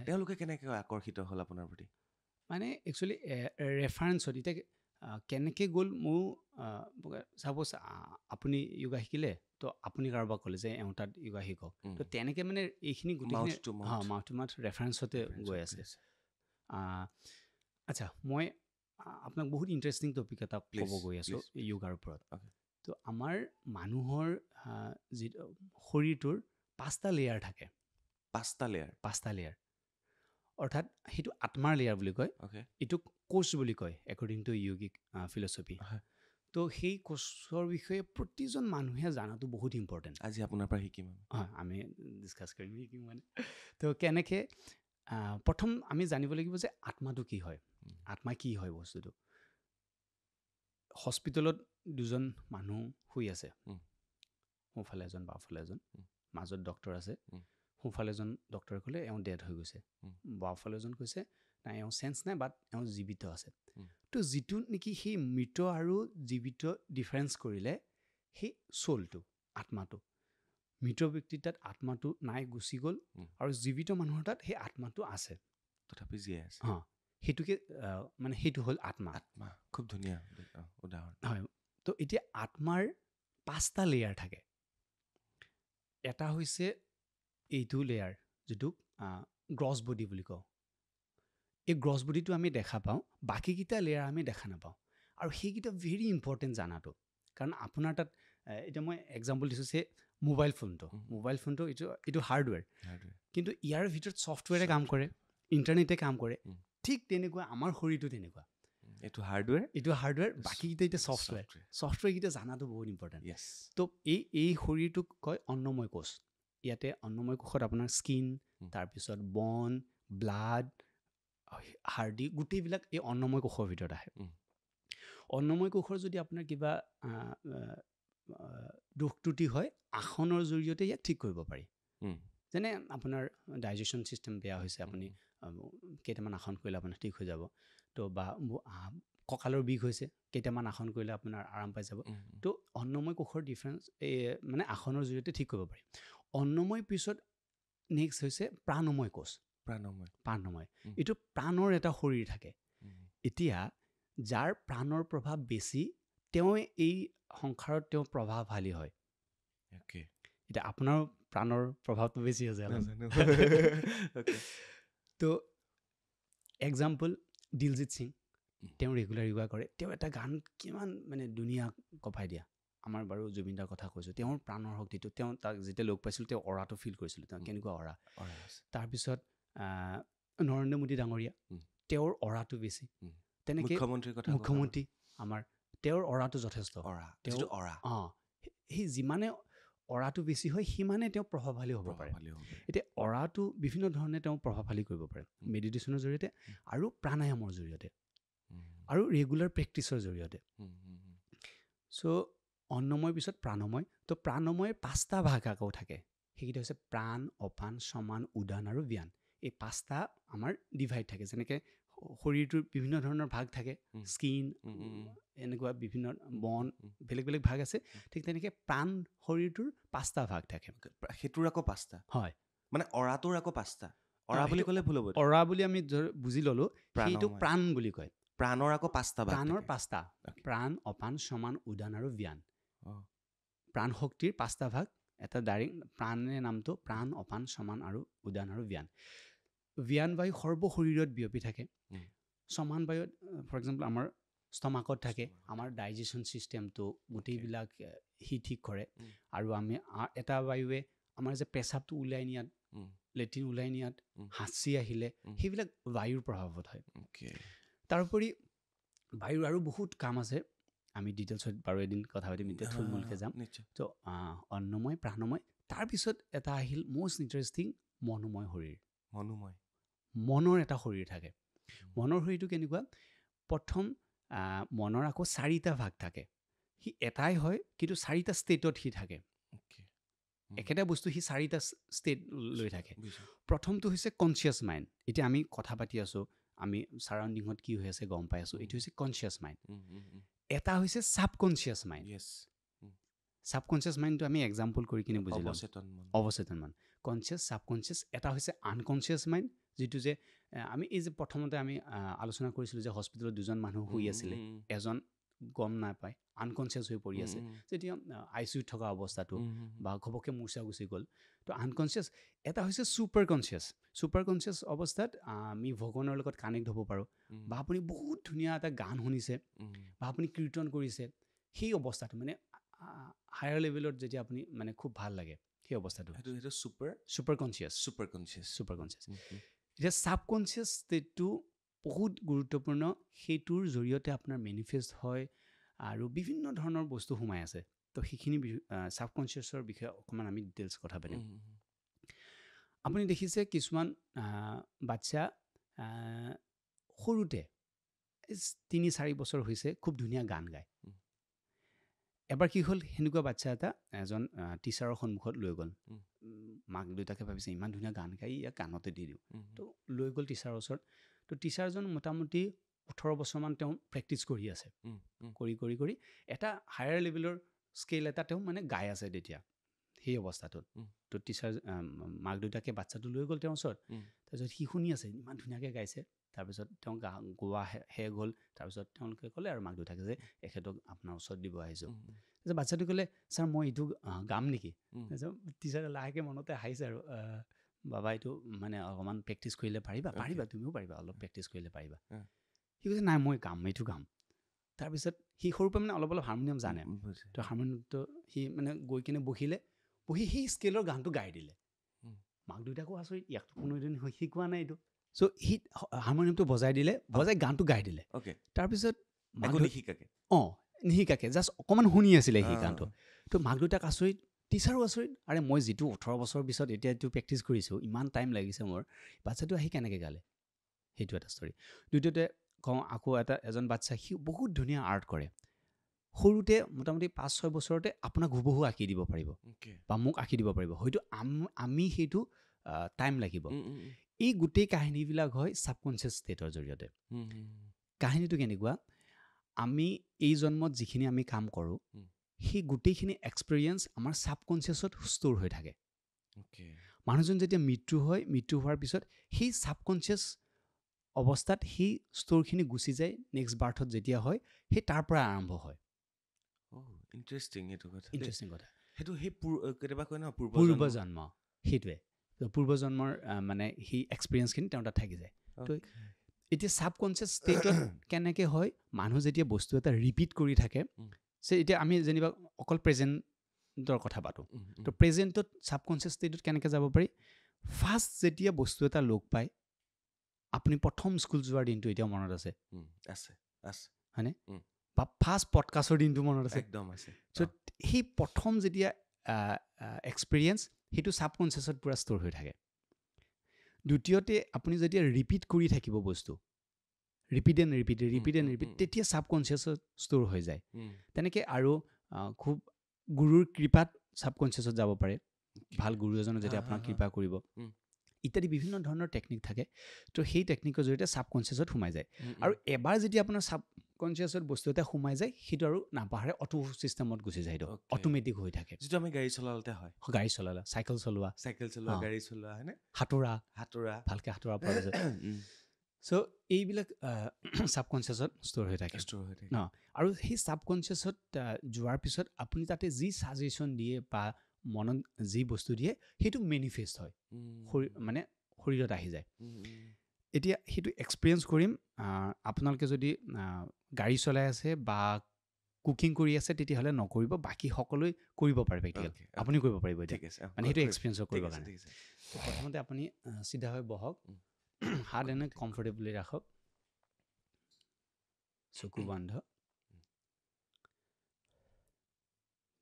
তেওঁলোকে কেনেকৈ আকৰ্ষিত হ'ল আপোনাৰ প্ৰতি? মানে একচুৱেলি ৰেফাৰেঞ্চত এতিয়া কেনেকৈ গ'ল, মোৰ চাপ'জ আপুনি য়োগা শিকিলে, তো আপুনি কাৰোবাক ক'লে যে এওঁ তাত য়োগা শিকক, তো তেনেকৈ মানে এইখিনি গোটেইখিনি মাউথ টু মাউথ ৰেফাৰেঞ্চতে গৈ আছে। আচ্ছা, মই আপোনাক বহুত ইণ্টাৰেষ্টিং টপিক এটা ক'ব গৈ আছোঁ য়োগাৰ ওপৰত। তো আমাৰ মানুহৰ যিটো শৰীৰটোৰ 5টা লেয়াৰ থাকে। 5টা লেয়াৰ, অৰ্থাৎ সেইটো আত্মাৰ লেয়াৰ বুলি কয়, এইটো কোচ বুলি কয় একৰ্ডিং টু য়োগিক ফিলচফি। তো সেই কোচৰ বিষয়ে প্ৰতিজন মানুহে জনাটো বহুত ইম্পৰ্টেণ্ট। আজি আপোনাৰ পৰা শিকিম। আমি ডিছকাছ শিকিম মানে। তো কেনেকৈ প্ৰথম আমি জানিব লাগিব যে আত্মাটো কি হয়, আত্মা কি হয় বস্তুটো। হস্পিটেলত 2জন মানুহ শুই আছে, সোঁফালে এজন বাওঁফালে এজন, মাজত ডক্টৰ আছে। সোঁফালে এজন ডক্টৰে ক'লে এওঁ ডেড হৈ গৈছে, বাওঁফালে এজন কৈছে নাই এওঁ চেঞ্চ নাই, বাট এওঁ জীৱিত আছে। তো যিটো নেকি সেই মৃত আৰু জীৱিত ডিফাৰেঞ্চ কৰিলে সেই চ'লটো, আত্মাটো, মৃত ব্যক্তিৰ তাত আত্মাটো নাই, গুচি গ'ল, আৰু জীৱিত মানুহৰ তাত সেই আত্মাটো আছে, তথাপি জীয়াই আছে। সেইটোকে মানে সেইটো হ'ল আত্মা। খুব ধুনীয়া উদাহৰণ। হয়, তো এতিয়া আত্মাৰ 5টা লেয়াৰ থাকে। এটা হৈছে এইটো লেয়াৰ যিটোক গ্ৰছ বডি বুলি কওঁ। এই গ্ৰছ বডিটো আমি দেখা পাওঁ, বাকীকেইটা লেয়াৰ আমি দেখা নাপাওঁ। আৰু সেইকেইটা ভেৰি ইম্পৰ্টেণ্ট জানাটো, কাৰণ আপোনাৰ তাত এতিয়া মই এক্সাম্পল দিছোঁ যে মোবাইল ফোনটো এইটো হাৰ্ডৱেৰ, কিন্তু ইয়াৰ ভিতৰত ছফ্টৱেৰে কাম কৰে, ইণ্টাৰনেটে কাম কৰে। ঠিক তেনেকুৱা আমাৰ শৰীৰটো তেনেকুৱা। এইটো হাৰ্ডৱেৰ বাকীকেইটা এতিয়া ছফ্টৱেৰকেইটা জানাটো বহুত ইম্পৰ্টেণ্ট য়েছ তো এই শৰীৰটোক কয় অন্নময় কোষ ইয়াতে অন্নময় কোষত আপোনাৰ স্কিন তাৰপিছত বন ব্লাড হাৰ্ডি গোটেইবিলাক এই অন্নময় কোষৰ ভিতৰত আহে অন্নময় কোষৰ যদি আপোনাৰ কিবা দুখ ত্ৰুটি হয় আসনৰ জৰিয়তে ইয়াক ঠিক কৰিব পাৰি যেনে আপোনাৰ ডাইজেশ্যন ছিষ্টেম বেয়া হৈছে আপুনি কেইটামান আসন কৰিলে আপোনাৰ ঠিক হৈ যাব তো বা কঁকালৰ বিষ হৈছে কেইটামান আসন কৰিলে আপোনাৰ আৰাম পাই যাব তো অন্নময় কোষৰ ডিফাৰেঞ্চ মানে আসনৰ জৰিয়তে ঠিক কৰিব পাৰি অন্নময় পিছত নেক্সট হৈছে প্ৰাণময় কোষ প্ৰাণময় এইটো প্ৰাণৰ এটা শৰীৰ থাকে এতিয়া যাৰ প্ৰাণৰ প্ৰভাৱ বেছি তেওঁ এই সংসাৰত তেওঁ প্ৰভাৱশালী হয় এতিয়া আপোনাৰ প্ৰাণৰ প্ৰভাৱটো বেছি আছে তো এক্সাম্পল দিলজিৎ সিং তেওঁ ৰেগুলাৰ য়োগা কৰে তেওঁ এটা গান কিমান মানে দুনীয়া কঁপাই দিয়া আমাৰ বাৰু জুবিনদাৰ কথা কৈছোঁ তেওঁৰ প্ৰাণৰ শক্তিটো তেওঁ তাক যেতিয়া লগ পাইছিলোঁ তেওঁ অৰাটো ফিল কৰিছিলোঁ তেওঁ কেনেকুৱা অৰা তাৰপিছত নৰেন্দ্ৰ মোদী ডাঙৰীয়া তেওঁৰ অৰাটো বেছি তেনেকৈ মুখ্যমন্ত্ৰী আমাৰ তেওঁৰ অৰাটো যথেষ্ট সেই যিমানে অৰাটো বেছি হয় সিমানে তেওঁ প্ৰভাৱশালী হ'ব পাৰে এতিয়া অৰাটো বিভিন্ন ধৰণে তেওঁ প্ৰভাৱশালী কৰিব পাৰে মেডিটেশ্যনৰ জৰিয়তে আৰু প্ৰাণায়ামৰ জৰিয়তে আৰু ৰেগুলাৰ প্ৰেক্টিচৰ জৰিয়তে চ' অন্নময়ৰ পিছত প্ৰাণময় তো প্ৰাণময়ৰ 5টা ভাগ আকৌ থাকে সেইকেইটা হৈছে প্ৰাণ অপান সমান উদান আৰু জ্ঞান এই 5টা আমাৰ ডিভাইড থাকে যেনেকৈ শৰীৰটোৰ বিভিন্ন ধৰণৰ ভাগ থাকে স্কিন এনেকুৱা বিভিন্ন বন বেলেগ বেলেগ ভাগ আছে ঠিক তেনেকৈ প্ৰাণ শৰীৰটোৰ 5টা ভাগ থাকে সেইটোৰ আকৌ 5টা হয় মানে অৰাটোৰ আকৌ 5টা অৰা বুলি ক'লে ভুল হ'ব অৰা বুলি আমি বুজি ল'লোঁ সেইটো প্ৰাণ বুলি কয় প্ৰাণৰ আকৌ 5টা প্ৰাণৰ 5টা প্ৰাণ অপান সমান উদান আৰু জ্ঞান প্ৰাণ শক্তিৰ 5টা ভাগ এটা ডাইৰেক্ট প্ৰাণে নামটো প্ৰাণ অপান সমান আৰু উদান আৰু জ্ঞান জ্ঞান বায়ু সৰ্বশৰীৰত বিয়পি থাকে সমান বায়ুত ফৰ এক্সাম্পল আমাৰ ষ্টমাকত থাকে আমাৰ ডাইজেশ্যন ছিষ্টেমটো গোটেইবিলাক সি ঠিক কৰে আৰু আমি এটা বায়ুৱে আমাৰ যে পেচাবটো ওলাই নিয়াত লেট্ৰিন ওলাই নিয়াত হাঁচি আহিলে সেইবিলাক বায়ুৰ প্ৰভাৱত হয় তাৰোপৰি বায়ুৰ আৰু বহুত কাম আছে আমি ডিটেইলছত বাৰু এদিন কথা পাতিম এতিয়া থুলমূলকৈ যাম তো অন্নময় প্ৰাণময় তাৰপিছত এটা আহিল মষ্ট ইণ্টাৰেষ্টিং মনোময় শৰীৰ মনৰ এটা শৰীৰ থাকে মনৰ শৰীৰটো কেনেকুৱা প্ৰথম মনৰ আকৌ 4টা ভাগ থাকে সি এটাই হয় কিন্তু 4টা ষ্টেটত সি থাকে একেটা বস্তু সি 4টা ষ্টেট লৈ থাকে প্ৰথমটো হৈছে কনচিয়াছ মাইণ্ড এতিয়া আমি কথা পাতি আছোঁ আমি ছাৰাউণ্ডিঙত কি হৈ আছে গম পাই আছোঁ এইটো হৈছে কনচিয়াছ মাইণ্ড এটা হৈছে ছাবকনচিয়াছ মাইণ্ড ছাবকনচিয়াছ মাইণ্ডটো আমি এক্সাম্পল কৰি কিনে বুজি ল'ম অৱচেতন মন কনচিয়াছ ছাবকনচিয়াছ এটা হৈছে আনকনচিয়াছ মাইণ্ড যিটো যে আমি এই যে প্ৰথমতে আমি আলোচনা কৰিছিলোঁ যে হস্পিটেলত 2জন মানুহ শুই আছিলে এজন গম নাপায় আনকনচিয়াছ হৈ পৰি আছে যেতিয়া ICUত থকা অৱস্থাটো বা ঘপককৈ মূৰ্ছা গুচি গ'ল তো আনকনচিয়াছ এটা হৈছে ছুপাৰ কনচিয়াছ অৱস্থাত আমি ভগৱানৰ লগত কানেক্ট হ'ব পাৰোঁ বা আপুনি বহুত ধুনীয়া এটা গান শুনিছে বা আপুনি কীৰ্তন কৰিছে সেই অৱস্থাটো মানে হায়াৰ লেভেলত যেতিয়া আপুনি মানে খুব ভাল লাগে সেই অৱস্থাটো ছুপাৰ কনচিয়াছ এতিয়া ছাবকনচিয়াছ ষ্টেটটো বহুত গুৰুত্বপূৰ্ণ সেইটোৰ জৰিয়তে আপোনাৰ মেনিফেষ্ট হয় আৰু বিভিন্ন ধৰণৰ বস্তু সোমাই আছে তো সেইখিনি ছাবকনচিয়াছৰ বিষয়ে অকণমান আমি ডিটেইলছ কথা পাতিম আপুনি দেখিছে কিছুমান বাচ্চা সৰুতে 3-4 বছৰ হৈছে খুব ধুনীয়া গান গায় এবাৰ কি হ'ল সেনেকুৱা বাচ্চা এটা এজন টিচাৰৰ সন্মুখত লৈ গ'ল মাক দেউতাকে ভাবিছে ইমান ধুনীয়া গান গাই ইয়াক গানতে দি দিওঁ তো লৈ গ'ল টিচাৰৰ ওচৰত তো টিচাৰজন মোটামুটি 18 বছৰমান তেওঁ প্ৰেক্টিছ কৰি আছে কৰি এটা হায়াৰ লেভেলৰ স্কেল এটা তেওঁ মানে গাই আছে তেতিয়া সেই অৱস্থাটোত তো টিচাৰ মাক দেউতাকে বাচ্চাটো লৈ গ'ল তেওঁৰ ওচৰত তাৰপিছত সি শুনি আছে ইমান ধুনীয়াকৈ গাইছে তাৰপিছত তেওঁ গোৱা শেষ হ'ল তাৰপিছত তেওঁলোকে ক'লে আৰু মাক দেউতাকে যে এখেতক আপোনাৰ ওচৰত দিব আহিছোঁ তাৰপিছত বাচ্চাটো ক'লে ছাৰ মই এইটো গাম নেকি তাৰপিছত টিচাৰে লাহেকৈ মনতে হাঁহিছে আৰু বাবা এইটো মানে অকণমান প্ৰেক্টিছ কৰিলে পাৰিবা তুমিও পাৰিবা অলপ প্ৰেক্টিছ কৰিলে পাৰিবা সি কৈছে নাই মই গাম এইটো গাম তাৰপিছত সি সৰুৰ পৰা মানে অলপ হাৰমনিয়াম জানে তো হাৰমনিয়ামটো সি মানে গৈ কিনে বহি সেই স্কেলৰ গানটো গাই দিলে মাক দেউতাকো আচৰিত ইয়াকতো কোনোদিন শিকোৱা নাই এইটো চ' সি হাৰমনিয়ামটো বজাই দিলে, বজাই গানটো গাই দিলে। তাৰপিছত একো নিশিকাকে নিশিকাকে জাষ্ট অকণমান শুনি আছিলে সেই গানটো। তো মাক দেউতাক আচৰিত, টিচাৰো আচৰিত, আৰে মই যিটো 18 বছৰৰ পিছত এতিয়া এইটো প্ৰেক্টিচ কৰিছোঁ, ইমান টাইম লাগিছে মোৰ, বাচ্ছাটো আহি কেনেকৈ গালে, সেইটো এটা ষ্টৰী। দ্বিতীয়তে কওঁ আকৌ এজন বাচ্ছা, সি বহুত ধুনীয়া আৰ্ট কৰে। সৰুতে মোটামুটি 5-6 বছৰতে আপোনাক হুবহু আঁকি দিব পাৰিব বা মোক আঁকি দিব পাৰিব, হয়তো আমি সেইটো টাইম লাগিব। এই গোটেই কাহিনীবিলাক হয় ছাবকনচিয়াছ ষ্টেটৰ জৰিয়তে। কাহিনীটো কেনেকুৱা, আমি এই জন্মত যিখিনি আমি কাম কৰোঁ, সেই গোটেইখিনি এক্সপিৰিয়েঞ্চ আমাৰ ছাবকনচিয়াছত ষ্ট'ৰ হৈ থাকে। মানুহজন যেতিয়া মৃত্যু হয়, মৃত্যু হোৱাৰ পিছত সেই ছাবকনচিয়াছ অৱস্থাত সেই ষ্ট'ৰখিনি গুচি যায়, নেক্সট বাৰ্থত যেতিয়া হয়, সেই তাৰ পৰা আৰম্ভ হয়। ইণ্টাৰেষ্টিং কথা। সেইটো সেই কেতিয়াবা কয় ন পূৰ্বজন্ম, সেইটোৱে পূৰ্বজন্মৰ মানে সেই এক্সপিৰিয়েঞ্চখিনি তেওঁৰ তাত থাকি যায়। তো এতিয়া ছাবকনচিয়াছ ষ্টেটত কেনেকৈ হয়, মানুহ যেতিয়া বস্তু এটা ৰিপিট কৰি থাকে, এতিয়া আমি যেনিবা অকল প্ৰেজেণ্টৰ কথা পাতোঁ, তো প্ৰেজেণ্টত ছাবকনচিয়াছ ষ্টেটত কেনেকৈ যাব পাৰি, ফাৰ্ষ্ট যেতিয়া বস্তু এটা লগ পায়, আপুনি প্ৰথম স্কুল যোৱাৰ দিনটো এতিয়াও মনত আছে হয়নে, বা ফাৰ্ষ্ট পডকাষ্টৰ দিনটো মনত আছে একদম আছে। চ' সেই প্ৰথম যেতিয়া এক্সপিৰিয়েঞ্চ, সেইটো ছাবকনচিয়াছত পূৰা ষ্ট'ৰ হৈ থাকে। দ্বিতীয়তে আপুনি যেতিয়া ৰিপিট কৰি থাকিব বস্তু, ৰিপিট এণ্ড ৰিপিট, তেতিয়া ছাবকনচিয়াছত ষ্ট'ৰ হৈ যায়। তেনেকৈ আৰু খুব গুৰুৰ কৃপাত ছাবকনচিয়াছত যাব পাৰে, ভাল গুৰু এজনে যেতিয়া আপোনাক কৃপা কৰিব, ইত্যাদি বিভিন্ন ধৰণৰ টেকনিক থাকে। তো সেই টেকনিকৰ জৰিয়তে ছাবকনচিয়াছত সোমাই যায়। আৰু এবাৰ যেতিয়া আপোনাৰ ছাবকনচিয়াছত বস্তু এটা সোমাই যায়, সেইটো আৰু নাপাহৰে, অটো ছিষ্টেমত গুচি যায়, সেইটো অট'মেটিক হৈ থাকে। যিটো আমি গাড়ী চলাওঁতে হয়, গাড়ী চলালা, চাইকেল চলোৱা, গাড়ী চলোৱা, হয়নে, সাঁতোৰা ভালকৈ সাঁতোৰা পৰা যায়। চ' এইবিলাক ছাবকনচিয়াছত ষ্ট'ৰ হৈ থাকে ন। আৰু সেই ছাবকনচিয়াছত যোৱাৰ পিছত আপুনি তাতে যি ছাজেশ্যন দিয়ে বা মনত যি বস্তু দিয়ে, সেইটো মেনিফেষ্ট হয়, মানে শৰীৰত আহি যায়। এতিয়া সেইটো এক্সপিৰিয়েঞ্চ কৰিম। আপোনালোকে যদি গাড়ী চলাই আছে বা কুকিং কৰি আছে, তেতিয়াহ'লে নকৰিব, বাকী সকলোৱে কৰিব পাৰে প্ৰেক্টিকেল, আপুনি কৰিব পাৰিব এতিয়া, মানে সেইটো এক্সপিৰিয়েঞ্চ কৰিবৰ কাৰণে। প্ৰথমতে আপুনি চিধা হৈ বহক, হাত এনে কমফৰ্টেবলি ৰাখক, চকু বন্ধ,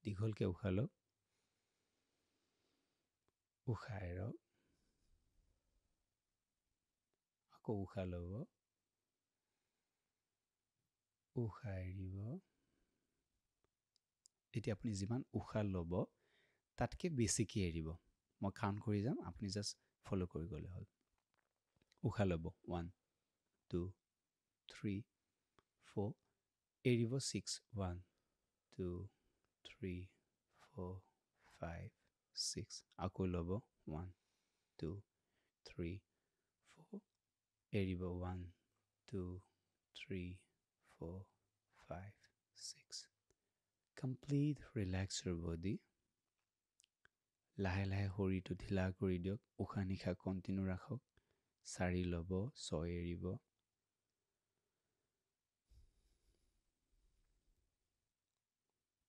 দীঘলকৈ উশাহ লওক, উশাহ এৰক, আকৌ উশাহ ল'ব, উশাহ এৰিব। এতিয়া আপুনি যিমান উশাহ ল'ব, তাতকৈ বেছিকৈ এৰিব। মই কাউণ্ট কৰি যাম, আপুনি জাষ্ট ফ'ল' কৰি গ'লে হ'ল। উশাহ ল'ব 1 2 3 4, এৰিব 6 1 2 3 4 5 6, আকৌ ল'ব 1 2 3 4, এৰিব 1 2 3 4 5 6। কমপ্লিট ৰিলেক্স ইউৰ বডি। লাহে লাহে শৰীৰটো ঢিলা কৰি দিয়ক, উশাহ নিশাহ কণ্টিনিউ ৰাখক। 4 ল'ব, 6 এৰিব।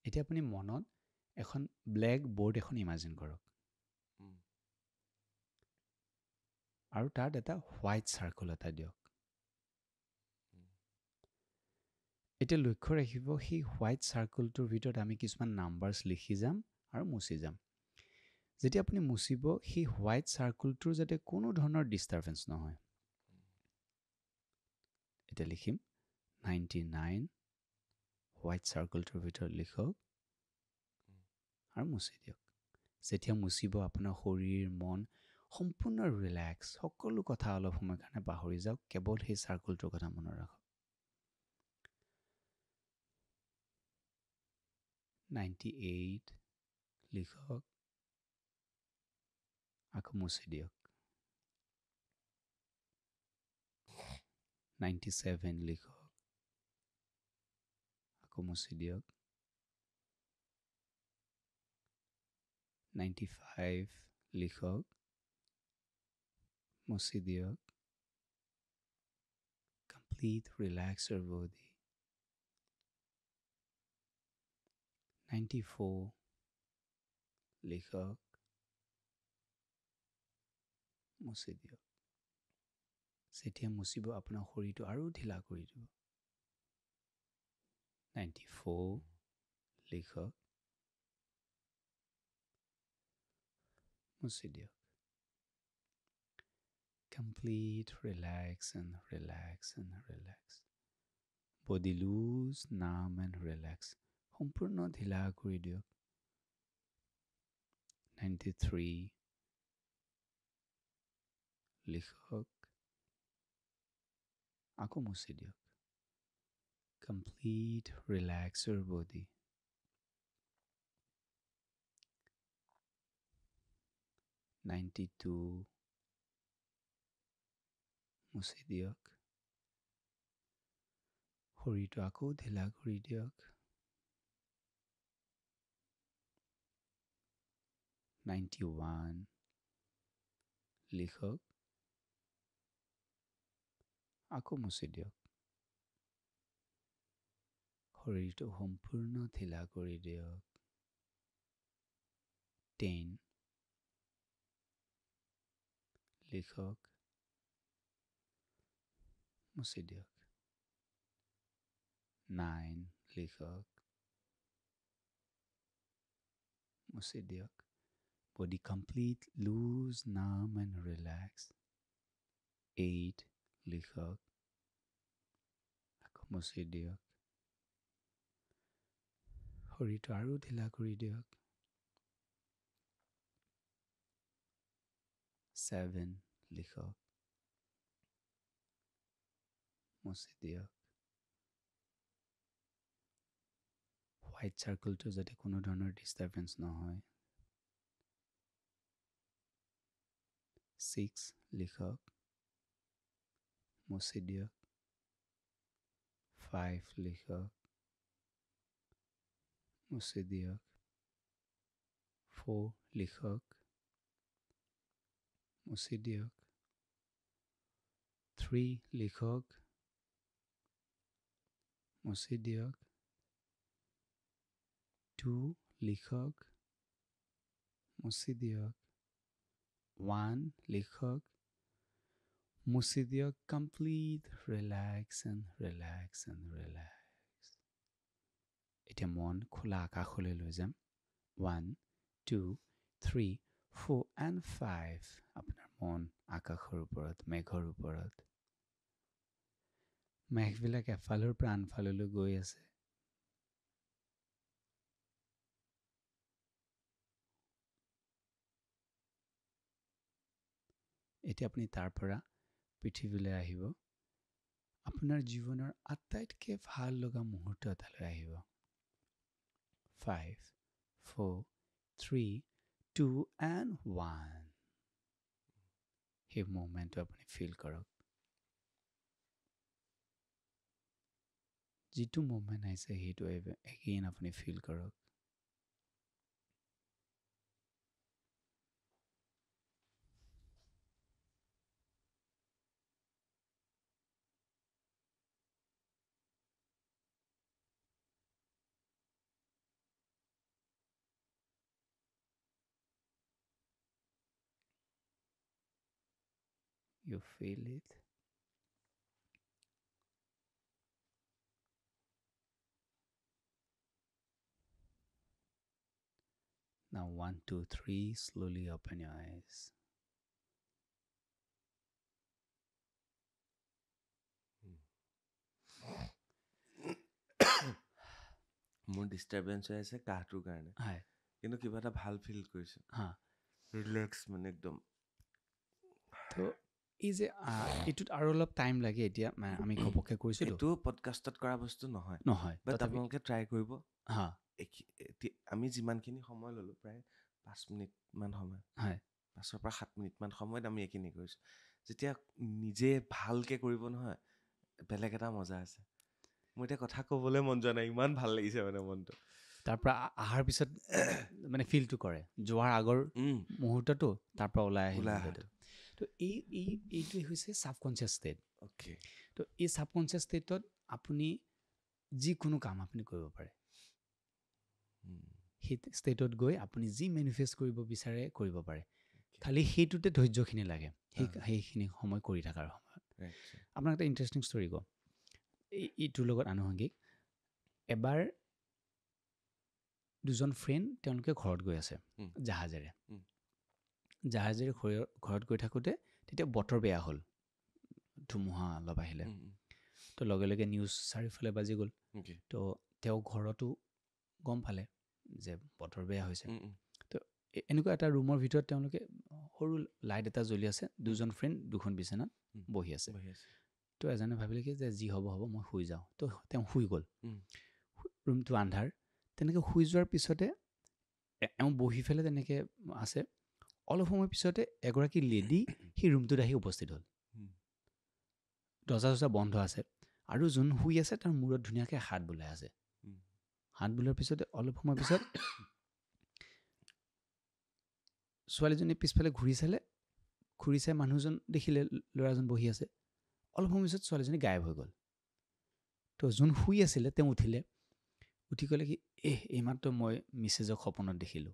এতিয়া আপুনি মনত এখন ব্লেক বৰ্ড এখন ইমাজিন কৰক, আৰু তাত এটা হোৱাইট চাৰ্কল এটা দিয়ক। এতিয়া লক্ষ্য ৰাখিব, সেই হোৱাইট চাৰ্কলটোৰ ভিতৰত আমি কিছুমান নাম্বাৰছ লিখি যাম আৰু মুচি যাম। যেতিয়া আপুনি মুচিব, সেই হোৱাইট চাৰ্কলটোৰ যাতে কোনো ধৰণৰ ডিষ্টাৰ্বেঞ্চ নহয়। এতিয়া লিখিম 99, হোৱাইট চাৰ্কলটোৰ ভিতৰত লিখক আৰু মুচি দিয়ক। যেতিয়া মুচিব, আপোনাৰ শৰীৰ মন সম্পূৰ্ণ ৰিলেক্স, সকলো কথা অলপ সময়ৰ কাৰণে পাহৰি যাওক, কেৱল সেই চাৰ্কলটোৰ কথা মনত ৰাখক। 98 লিখক, আকৌ মুচি দিয়ক। 97 লিখক, আকৌ মুচি দিয়ক। 95 লিখক, মুচি দিয়ক। কমপ্লিট ৰিলেক্স ইউৰ বডি। 94 লিখক, মুচি দিয়ক। যেতিয়া মুচিব আপোনাৰ শৰীৰটো আৰু ঢিলা কৰি দিব 94 লিখক মুচি দিয়ক complete relax and relax and relax body loose numb and relax সম্পূৰ্ণ ঢিলা কৰি দিয়ক 93 লিখক আকৌ মুচি দিয়ক complete relax your body 92 মুচি দিয়ক শৰীৰটো আকৌ ঢিলা কৰি দিয়ক 91 লিখক আকৌ মুচি দিয়ক শৰীৰটো সম্পূৰ্ণ ঢিলা কৰি দিয়ক 10 লিখক মুচি দিয়ক 9 লিখক মুচি দিয়ক body complete loose numb and relax 8 লিখক আকৌ মুচি দিয়ক শৰীৰটো আৰু ঢিলা কৰি দিয়ক 7 লিখক মুচি দিয়ক হোৱাইট চাৰ্কলটো যাতে কোনো ধৰণৰ ডিষ্টাৰ্বেঞ্চ নহয় 6 লিখক মুচি দিয়ক 5 লিখক মুচি দিয়ক 4 লিখক মুচি দিয়ক 3 লিখক মুচি দিয়ক 2 লিখক মুচি দিয়ক 1 লিখক মুচি দিয়ক complete relax and relax and relax এতিয়া মন খোলা আকাশলৈ লৈ যাম 1 2 3 4 and 5 আপোনাৰ মন আকাশৰ ওপৰত মেঘৰ ওপৰত মেঘবিলাক এফালৰ পৰা আনফাললৈ গৈ আছে এতিয়া আপুনি তাৰ পৰা পৃথিৱীলৈ আহিব আপোনাৰ জীৱনৰ আটাইতকৈ ভাল লগা মুহূৰ্ত এটালৈ আহিব 5 4 3 2 and 1 সেই মোমেণ্টটো আপুনি ফিল কৰক যিটো মোমেণ্ট আহিছে সেইটো এগেইন আপুনি ফিল কৰক You feel it. Now 1, 2, 3, slowly open your eyes. মোৰ ডিষ্টাৰ্বেঞ্চ হৈ আছে কাহটোৰ কাৰণে কিন্তু কিবা এটা ভাল ফিল কৰিছোঁ ৰিলেক্স মানে একদম তো এই যে এইটোত আৰু অলপ টাইম লাগে এতিয়া আমি ঘপককৈ কৰিছোঁ এইটো পডকাষ্টত কৰা বস্তু নহয় বাট আপোনালোকে ট্ৰাই কৰিব আমি যিমানখিনি সময় ল'লোঁ প্ৰায় 5 মিনিটমান সময় 5 পৰা 7 মিনিটমান সময়ত আমি এইখিনি কৰিছোঁ যেতিয়া নিজে ভালকৈ কৰিব নহয় বেলেগ এটা মজা আছে মই এতিয়া কথা ক'বলৈ মন যোৱা নাই ইমান ভাল লাগিছে মানে মনটো তাৰ পৰা অহাৰ পিছত মানে ফিলটো কৰে যোৱাৰ আগৰ মুহূৰ্তটো তাৰ পৰা ওলাই আহিলে তো এইটোৱে হৈছে ছাবকনচিয়াছ ষ্টেট অ'কে তো এই ছাবকনচিয়াছ ষ্টেটত আপুনি যিকোনো কাম আপুনি কৰিব পাৰে সেই ষ্টেটত গৈ আপুনি যি মেনিফেষ্ট কৰিব বিচাৰে কৰিব পাৰে খালি সেইটোতে ধৈৰ্যখিনি লাগে সেইখিনি সময় কৰি থকাৰ সময়ত আপোনাক এটা ইণ্টাৰেষ্টিং ষ্টৰি কওঁ এইটোৰ লগত আনুষংগিক এবাৰ দুজন ফ্ৰেণ্ড তেওঁলোকে ঘৰত গৈ আছে জাহাজেৰে ঘৰত গৈ থাকোঁতে তেতিয়া বতৰ বেয়া হ'ল ধুমুহা অলপ আহিলে তো লগে লগে নিউজ চাৰিওফালে বাজি গ'ল তো তেওঁ ঘৰতো গম পালে যে বতৰ বেয়া হৈছে তো এনেকুৱা এটা ৰুমৰ ভিতৰত তেওঁলোকে সৰু লাইট এটা জ্বলি আছে দুজন ফ্ৰেণ্ড দুখন বিচনাত বহি আছে তো এজনে ভাবিলে কি যে যি হ'ব হ'ব মই শুই যাওঁ তো তেওঁ শুই গ'ল ৰুমটো আন্ধাৰ তেনেকৈ শুই যোৱাৰ পিছতে এওঁ বহি পেলাই তেনেকৈ আছে অলপ সময় পিছতে এগৰাকী লেডি সেই ৰুমটোত আহি উপস্থিত হ'ল দৰ্জা চৰ্জা বন্ধ আছে আৰু যোন শুই আছে তাৰ মূৰত ধুনীয়াকৈ হাত বোলাই আছে হাত বোলোৱাৰ পিছতে অলপ সময় পিছত ছোৱালীজনী পিছফালে ঘূৰি চাই মানুহজন দেখিলে ল'ৰাজন বহি আছে অলপ সময় পিছত ছোৱালীজনী গায়ব হৈ গ'ল তো যোন শুই আছিলে তেওঁ উঠি ক'লে কি এইমাত্ৰ মই মিছেজক সপোনত দেখিলোঁ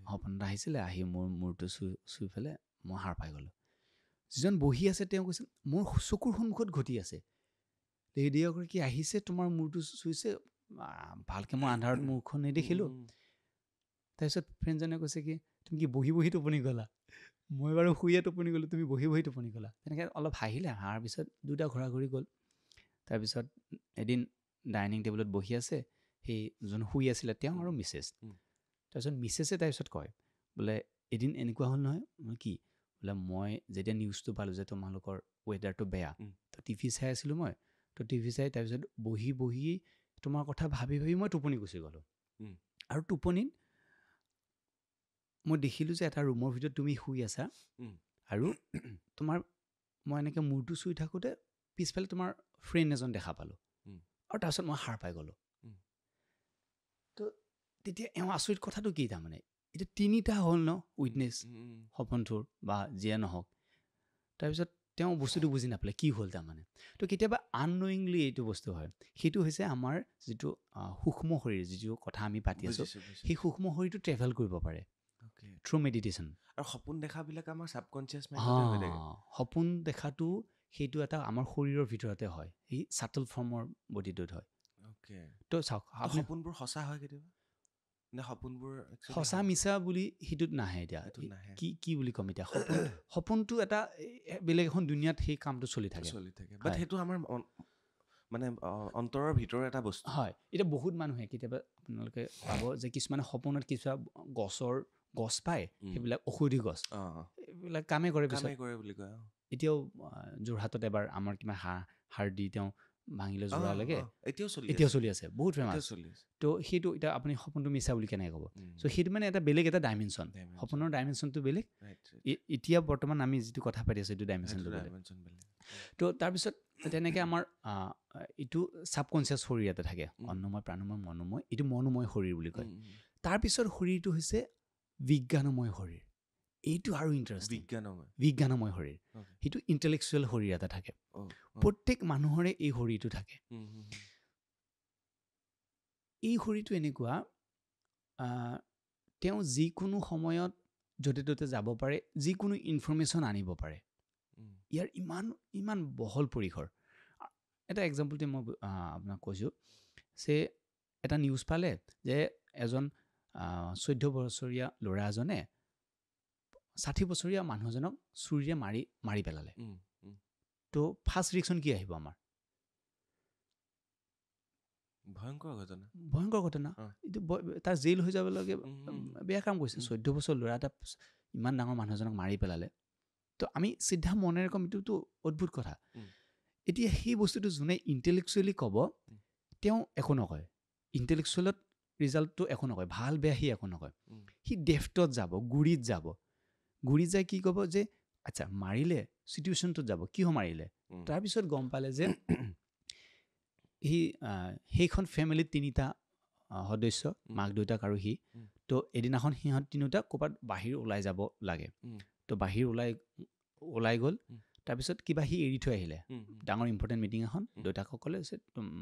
সপোনত আহিছিলে আহি মোৰ মূৰটো চুই পেলাই মই সাৰ পাই গ'লোঁ যিজন বহি আছে তেওঁ কৈছে মোৰ চকুৰ সন্মুখত ঘটি আছে লেডি এগৰাকী আহিছে তোমাৰ মূৰটো চুইছে ভালকৈ মই আন্ধাৰত মূৰখন নেদেখিলোঁ তাৰপিছত ফ্ৰেণ্ডজনে কৈছে কি তুমি কি বহি বহি টোপনি গ'লা মই বাৰু শুইয়ে টোপনি গ'লোঁ তুমি বহি বহি টোপনি গ'লা তেনেকৈ অলপ হাঁহিলে হাঁহাৰ পিছত দুটা ঘূৰি গ'ল তাৰপিছত এদিন ডাইনিং টেবুলত বহি আছে সেই যোন শুই আছিলে তেওঁ আৰু মিছেছ তাৰপিছত মিছেছে তাৰপিছত কয় বোলে এদিন এনেকুৱা হ'ল নহয় মই কি বোলে মই যেতিয়া নিউজটো পালোঁ যে তোমালোকৰ ৱেডাৰটো বেয়া তো টিভি চাই আছিলোঁ মই তো টিভি চাই তাৰপিছত বহি বহি তোমাৰ কথা ভাবি ভাবি মই টোপনি গুচি গ'লোঁ আৰু টোপনিত মই দেখিলোঁ যে এটা ৰুমৰ ভিতৰত তুমি শুই আছা আৰু তোমাৰ মই এনেকৈ মূৰটো চুই থাকোঁতে পিছফালে তোমাৰ ফ্ৰেণ্ড এজন দেখা পালোঁ আৰু তাৰপিছত মই সাৰ পাই গ'লোঁ তো তেতিয়া এওঁ আচৰিত কথাটো কি তাৰমানে এতিয়া তিনিটা হ'ল ন উইটনেছ সপোনটোৰ বা যিয়ে নহওক তাৰপিছত তেওঁ বস্তুটো বুজি নাপালে কি হ'ল তাৰমানে তো কেতিয়াবা আননয়িংলি এইটো বস্তু হয় সেইটো হৈছে আমাৰ যিটো সূক্ষ্ম শৰীৰ যিটো কথা আমি পাতি আছোঁ সেই সূক্ষ্ম শৰীৰটো ট্ৰেভেল কৰিব পাৰে থ্ৰু মেডিটেশ্যন আৰু সপোন দেখাবিলাক আমাৰ ছাবকনচিয়াছ মাইণ্ডতে হৈ থাকে সপোন দেখাটো সেইটো এটা আমাৰ শৰীৰৰ ভিতৰতে হয় এই ছাটল ফৰ্মৰ বডিটোত হয় তো চাওক সপোনবোৰ সঁচা হয় কেতিয়াবা নে সপোনবোৰ সঁচা মিছা বুলি সেইটোত নাহে এতিয়া কি বুলি ক'ম এতিয়া সপোনটো এটা বেলেগ এখন দুনিয়াত সেই কামটো চলি থাকে বাট সেইটো আমাৰ মানে অন্তৰৰ ভিতৰৰ এটা বস্তু হয় এতিয়া বহুত মানুহে কেতিয়াবা আপোনালোকে পাব যে কিছুমানে সপোনত কিছুমান গছ পায় সেইবিলাক ঔষধি গছ এইবিলাক কামেই কৰে বুলি কয় এতিয়াও যোৰহাটত এবাৰ আমাৰ কিমান সাৰ দি তেওঁ ভাঙিলে যোৰা লাগে এতিয়াও চলি আছে বহুত ফেমাছ তো সেইটো এতিয়া আপুনি সপোনটো মিছা বুলি কেনেকৈ ক'ব চ' সেইটো মানে এটা বেলেগ এটা ডাইমেনশ্যন সপোনৰ ডাইমেনশ্যনটো বেলেগ এতিয়া বৰ্তমান আমি যিটো কথা পাতি আছোঁ এইটো ডাইমেনশ্যনটো বেলেগ তো তাৰপিছত তেনেকৈ আমাৰ এইটো ছাবকনচিয়াছ শৰীৰ এটা থাকে অন্নময় প্ৰাণময় মনোময় এইটো মনোময় শৰীৰ বুলি কয় তাৰপিছত শৰীৰটো হৈছে বিজ্ঞানময় শৰীৰ এইটো আৰু ইণ্টাৰেষ্টিং বিজ্ঞানময় শৰীৰ সেইটো ইণ্টেলেকচুৱেল শৰীৰ এটা থাকে প্ৰত্যেক মানুহৰে এই শৰীৰটো থাকে এই শৰীৰটো এনেকুৱা তেওঁ যিকোনো সময়ত য'তে ত'তে যাব পাৰে যিকোনো ইনফৰমেশ্যন আনিব পাৰে ইয়াৰ ইমান বহল পৰিসৰ এটা এক্সাম্পলতে মই আপোনাক কৈছোঁ যে এটা নিউজ পালে যে এজন 14 বছৰীয়া ল'ৰা এজনে 60 বছৰীয়া মানুহ এজনক চুৰিৰে মাৰি পেলালে তো ফাৰ্ষ্ট ৰিয়েকশ্যন কি আহিব আমাৰ ভয়ংকৰ ঘটনা এইটো তাৰ জেইল হৈ যাব লাগে বেয়া কাম কৰিছে 14 বছৰ ল'ৰা এটা ইমান ডাঙৰ মানুহ এজনক মাৰি পেলালে তো আমি চিধা মনেৰে ক'ম এইটোতো অদ্ভুত কথা এতিয়া সেই বস্তুটো যোনে ইণ্টেলেকচুৱেলি ক'ব তেওঁ একো নকয় ইণ্টেলেকচুৱেলত ৰিজাল্টটো একো নকয় ভাল বেয়া সি একো নকয় সি ডেফটত যাব গুৰিত যাই কি ক'ব যে আচ্ছা মাৰিলে চিটুৱেশ্যনটোত যাব কিয় মাৰিলে তাৰপিছত গম পালে যে সেইখন ফেমিলিত 3টা সদস্য মাক দেউতাক আৰু সি তো এদিনাখন সিহঁত তিনিওটা ক'ৰবাত বাহিৰ ওলাই যাব লাগে তো বাহিৰ ওলাই গ'ল তাৰপিছত কিবা সি এৰি থৈ আহিলে ডাঙৰ ইম্পৰ্টেণ্ট মিটিং এখন দেউতাকসকলে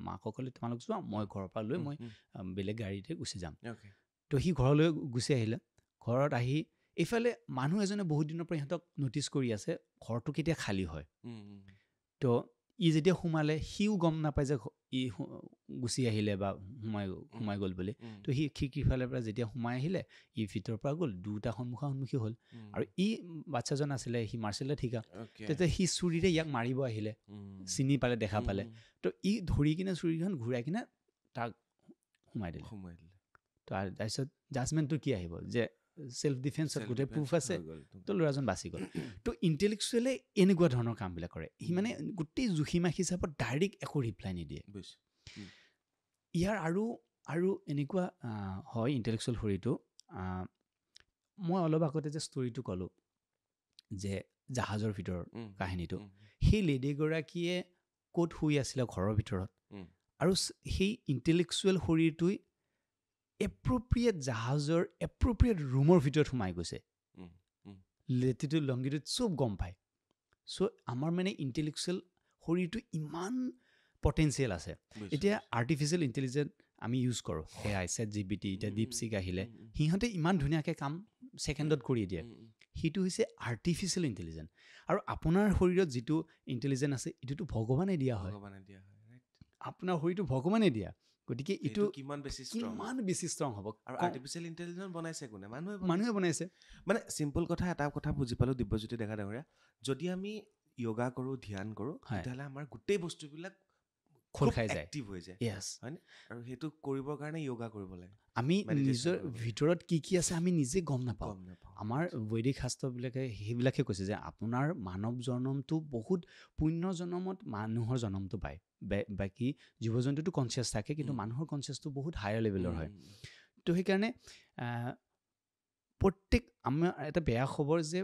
মাকসকলে তোমালোক যোৱা মই ঘৰৰ পৰা লৈ মই বেলেগ গাড়ীতে গুচি যাম তো সি ঘৰলৈ গুচি আহিলে ঘৰত আহি এইফালে মানুহ এজনে বহুত দিনৰ পৰা সিহঁতক ন'টিছ কৰি আছে ঘৰটো কেতিয়া খালী হয় তো ই যেতিয়া সোমালে সিও গম নাপায় যে ই গুচি আহিলে বা সোমাই গ'ল বুলি তো সি খিৰিকীৰ ফালৰ পৰা যেতিয়া সোমাই আহিলে ই ভিতৰৰ পৰা গ'ল দুটা সন্মুখী হ'ল আৰু ই বাচ্চাজন আছিলে সি মাৰ্চেলত শিকা তেতিয়া সি চুৰিৰে ইয়াক মাৰিব আহিলে চিনি পালে দেখা পালে তো ই ধৰি কিনে চুৰিখন ঘূৰাই কিনে তাক সোমাই দিলে তো তাৰপিছত জাজমেণ্টটো কি আহিব যে চেল্ফ ডিফেন্সত গোটেই প্ৰুফ আছে তো ল'ৰাজন বাচি গ'ল তো ইণ্টেলেকচুৱেলে এনেকুৱা ধৰণৰ কামবিলাক কৰে সি মানে গোটেই জুখিমাখি হিচাপত ডাইৰেক্ট একো ৰিপ্লাই নিদিয়ে ইয়াৰ আৰু এনেকুৱা হয় ইণ্টেলেকচুৱেল শৰীৰটো মই অলপ আগতে যে ষ্টৰিটো ক'লোঁ যে জাহাজৰ ভিতৰৰ কাহিনীটো সেই লেডিগৰাকীয়ে ক'ত শুই আছিলে ঘৰৰ ভিতৰত আৰু সেই ইণ্টেলেকচুৱেল শৰীৰটোৱে এপ্ৰপ্ৰিয়েট জাহাজৰ এপ্ৰপ্ৰিয়েট ৰুমৰ ভিতৰত সোমাই গৈছে লেটিটিউড লংগিটিউড চব গম পায় চ' আমাৰ মানে ইণ্টেলেকচুৱেল শৰীৰটো ইমান পটেঞ্চিয়েল আছে এতিয়া আৰ্টিফিচিয়েল ইণ্টেলিজেঞ্চ আমি ইউজ কৰোঁ AI ChatGPT এতিয়া DeepSeek আহিলে সিহঁতে ইমান ধুনীয়াকৈ কাম ছেকেণ্ডত কৰি দিয়ে সেইটো হৈছে আৰ্টিফিচিয়েল ইণ্টেলিজেঞ্চ আৰু আপোনাৰ শৰীৰত যিটো ইণ্টেলিজেঞ্চ আছে এইটোতো ভগৱানে দিয়া হয় আপোনাৰ শৰীৰটো ভগৱানে দিয়া গতিকে এইটো কিমান বেছি ষ্ট্ৰং হ'ব আৰু আৰ্টিফিচিয়েল ইণ্টেলিজেঞ্চ বনাইছে কোনে মানুহে বনাইছে মানে চিম্পল কথা এটা কথা বুজি পালোঁ দিব্যজ্যোতি ডেকা ডাঙৰীয়া যদি আমি য়োগা কৰোঁ ধ্যান কৰোঁ তেতিয়াহ'লে আমাৰ গোটেই বস্তুবিলাক খোল খাই যায় এক্টিভ হৈ যায় হয়নে আৰু সেইটো কৰিবৰ কাৰণে য়োগা কৰিব লাগে আমি নিজৰ ভিতৰত কি আছে আমি নিজে গম নাপাওঁ আমাৰ বৈদিক শাস্ত্ৰবিলাকে সেইবিলাকে কৈছে যে আপোনাৰ মানৱ জনমটো বহুত পুণ্য জনমত মানুহৰ জনমটো পায় বাকী জীৱ জন্তুটো কনচিয়াছ থাকে কিন্তু মানুহৰ কনচিয়াছটো বহুত হায়াৰ লেভেলৰ হয় তো সেইকাৰণে প্ৰত্যেক আমাৰ এটা বেয়া খবৰ যে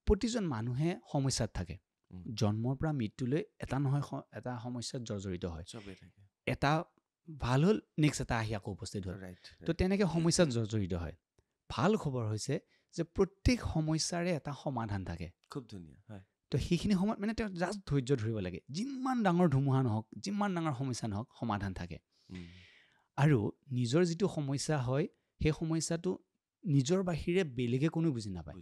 প্ৰতিজন মানুহে সমস্যাত থাকে জন্মৰ পৰা মৃত্যুলৈ এটা নহয় এটা সমস্যাত জৰ্জৰিত হয় এটা ভাল হ'ল নেক্সট এটা আহি আকৌ উপস্থিত হ'ল তো তেনেকৈ সমস্যাত জৰ্জৰিত হয় ভাল খবৰ হৈছে যে প্ৰত্যেক সমস্যাৰে এটা সমাধান থাকে খুব ধুনীয়া হয় তো সেইখিনি সময়ত মানে তেওঁ জাষ্ট ধৈৰ্য ধৰিব লাগে যিমান ডাঙৰ ধুমুহা নহওক যিমান ডাঙৰ সমস্যা নহওক সমাধান থাকে আৰু নিজৰ যিটো সমস্যা হয় সেই সমস্যাটো নিজৰ বাহিৰে বেলেগে কোনো বুজি নাপায়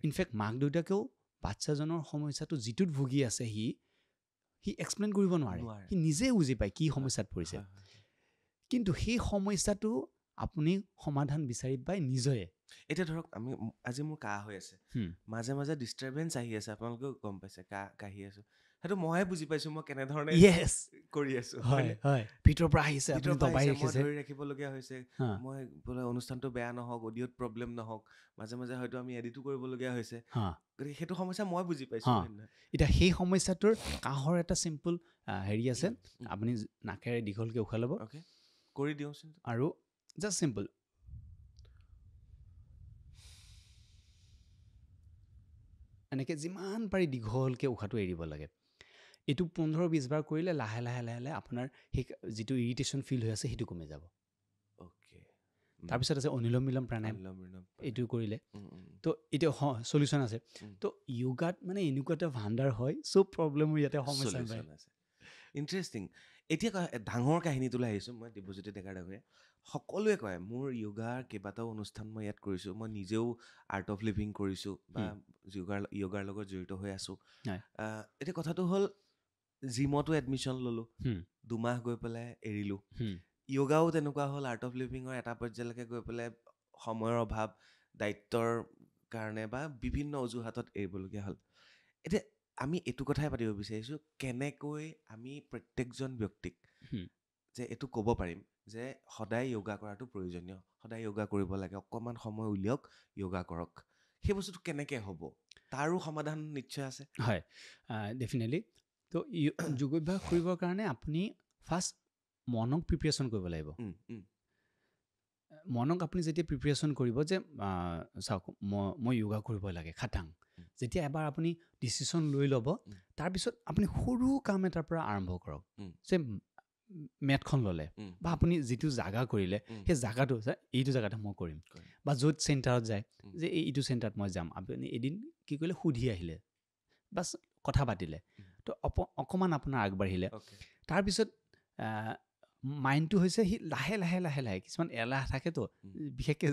ইনফেক্ট মাক দেউতাকেও বাচ্চাজনৰ সমস্যাটো যিটোত ভুগি আছে সি এক্সপ্লেইন কৰিব নোৱাৰে সি নিজে বুজি পায় কি সমস্যাত পৰিছে কিন্তু সেই সমস্যাটো আপুনি সমাধান বিচাৰি পায় নিজে এতিয়া ধৰক আমি আজি মোৰ কাহ হৈ আছে মাজে মাজে ডিষ্টাৰবেঞ্চ আহি আছে আপোনালোকেও গম পাইছে কাহি আছোঁ সেইটো মইহে বুজি পাইছোঁ মই কেনেধৰণে কৰি আছোঁ ভিতৰৰ পৰা আহিছে ধৰি ৰাখিবলগীয়া হৈছে মই বোলে অনুষ্ঠানটো বেয়া নহওক অডিঅ'ত প্ৰব্লেম নহওক মাজে মাজে হয়তো আমি এডিটো কৰিবলগীয়া হৈছে গতিকে সেইটো সমস্যা মই বুজি পাইছোঁ এতিয়া সেই সমস্যাটোৰ কাহৰ এটা চিম্পল হেৰি আছে আপুনি নাকেৰে দীঘলকৈ উশাহ ল'ব কৰি দিওঁচোন আৰু জাষ্ট চিম্পল এনেকৈ যিমান পাৰি দীঘলকৈ উশাহটো এৰিব লাগে এইটো 15-20 বাৰ কৰিলে লাহে লাহে লাহে লাহে আপোনাৰ সেই যিটো ইৰিটেশ্যন ফিল হৈ আছে সেইটো কমি যাব তাৰপিছত আছে অনুলোম বিলোম প্ৰাণায়াম এইটো কৰিলে তো এতিয়া চলিউশ্যন আছে তো য়োগাত মানে এনেকুৱা এটা ভাণ্ডাৰ হয় চব প্ৰব্লেমৰ ইয়াতে সমস্যা পায় ইণ্টাৰেষ্টিং এতিয়া ডাঙৰ কাহিনীটোলৈ আহিছোঁ মই দিব্যজ্যোতি ডেকা ডাঙৰীয়া সকলোৱে কয় মোৰ য়োগাৰ কেইবাটাও অনুষ্ঠান মই ইয়াত কৰিছোঁ মই নিজেও আৰ্ট অফ লিভিং কৰিছোঁ বা য়োগাৰ লগত জড়িত হৈ আছোঁ এতিয়া কথাটো হ'ল জিমতো এডমিশ্যন ল'লোঁ 2 মাহ গৈ পেলাই এৰিলোঁ য়োগাও তেনেকুৱা হ'ল আৰ্ট অফ লিভিঙৰ এটা পৰ্যায়লৈকে গৈ পেলাই সময়ৰ অভাৱ দায়িত্বৰ কাৰণে বা বিভিন্ন অজুহাতত এৰিবলগীয়া হ'ল এতিয়া আমি এইটো কথাই পাতিব বিচাৰিছোঁ কেনেকৈ আমি প্ৰত্যেকজন ব্যক্তিক যে এইটো ক'ব পাৰিম যে সদায় য়োগা কৰাটো প্ৰয়োজনীয় সদায় য়োগা কৰিব লাগে অকণমান সময় উলিয়াওক য়োগা কৰক সেই বস্তুটো কেনেকৈ হ'ব তাৰো সমাধান নিশ্চয় আছে হয় ডেফিনেটলি তো যোগাভ্যাস কৰিবৰ কাৰণে আপুনি ফাৰ্ষ্ট মনক প্ৰিপেৰেশ্যন কৰিব লাগিব মনক আপুনি যেতিয়া প্ৰিপেৰেশ্যন কৰিব যে চাওক মই য়োগা কৰিব লাগে খাটাং যেতিয়া এবাৰ আপুনি ডিচিশ্যন লৈ ল'ব তাৰপিছত আপুনি সৰু কাম এটাৰ পৰা আৰম্ভ কৰক যে মেটখন ল'লে বা আপুনি যিটো জাগা কৰিলে সেই জাগাটো এইটো জাগাতে মই কৰিম বা য'ত চেণ্টাৰত যায় যে এইটো চেণ্টাৰত মই যাম আপুনি এদিন কি কৰিলে সুধি আহিলে বাছ কথা পাতিলে তো অকণমান আপোনাৰ আগবাঢ়িলে তাৰপিছত মাইণ্ডটো হৈছে সি লাহে লাহে লাহে লাহে কিছুমান এলাহ থাকেতো বিশেষকৈ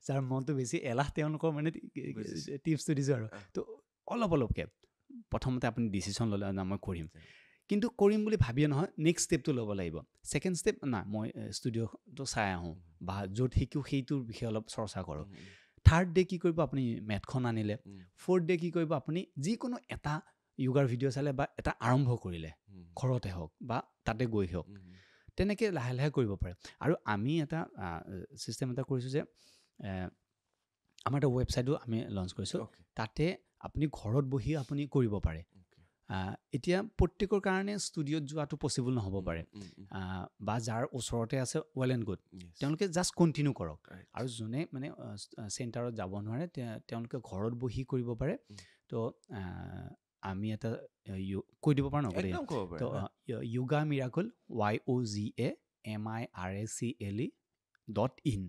যাৰ মনটো বেছি এলাহ তেওঁলোকৰ মানে টিপছটো দিছোঁ আৰু তো অলপ অলপকৈ প্ৰথমতে আপুনি ডিচিশ্যন ল'লে না মই কৰিম, কিন্তু কৰিম বুলি ভাবিয়ে নহয় নেক্সট ষ্টেপটো ল'ব লাগিব। ছেকেণ্ড ষ্টেপ না মই ষ্টুডিঅ'টো চাই আহোঁ বা য'ত শিকোঁ সেইটোৰ বিষয়ে অলপ চৰ্চা কৰোঁ। থাৰ্ড ডে কি কৰিব আপুনি মেটখন আনিলে। ফ'ৰ্থ ডে কি কৰিব আপুনি যিকোনো এটা য়োগাৰ ভিডিঅ' চালে বা এটা আৰম্ভ কৰিলে, ঘৰতে হওক বা তাতে গৈ হওক, তেনেকৈ লাহে লাহে কৰিব পাৰে। আৰু আমি এটা ছিষ্টেম এটা কৰিছোঁ যে আমাৰ এটা ৱেবছাইটো আমি লঞ্চ কৰিছোঁ, তাতে আপুনি ঘৰত বহি আপুনি কৰিব পাৰে। এতিয়া প্ৰত্যেকৰ কাৰণে ষ্টুডিঅ'ত যোৱাটো পচিবল নহ'ব পাৰে, বা যাৰ ওচৰতে আছে ৱেল এণ্ড গুড, তেওঁলোকে জাষ্ট কণ্টিনিউ কৰক। আৰু যোনে মানে চেণ্টাৰত যাব নোৱাৰে তেওঁলোকে ঘৰত বহি কৰিব পাৰে। তো আমি এটা কৈ দিব পাৰোঁ ন, তো য়োগা মিৰাকল YOGAMIRACLE.in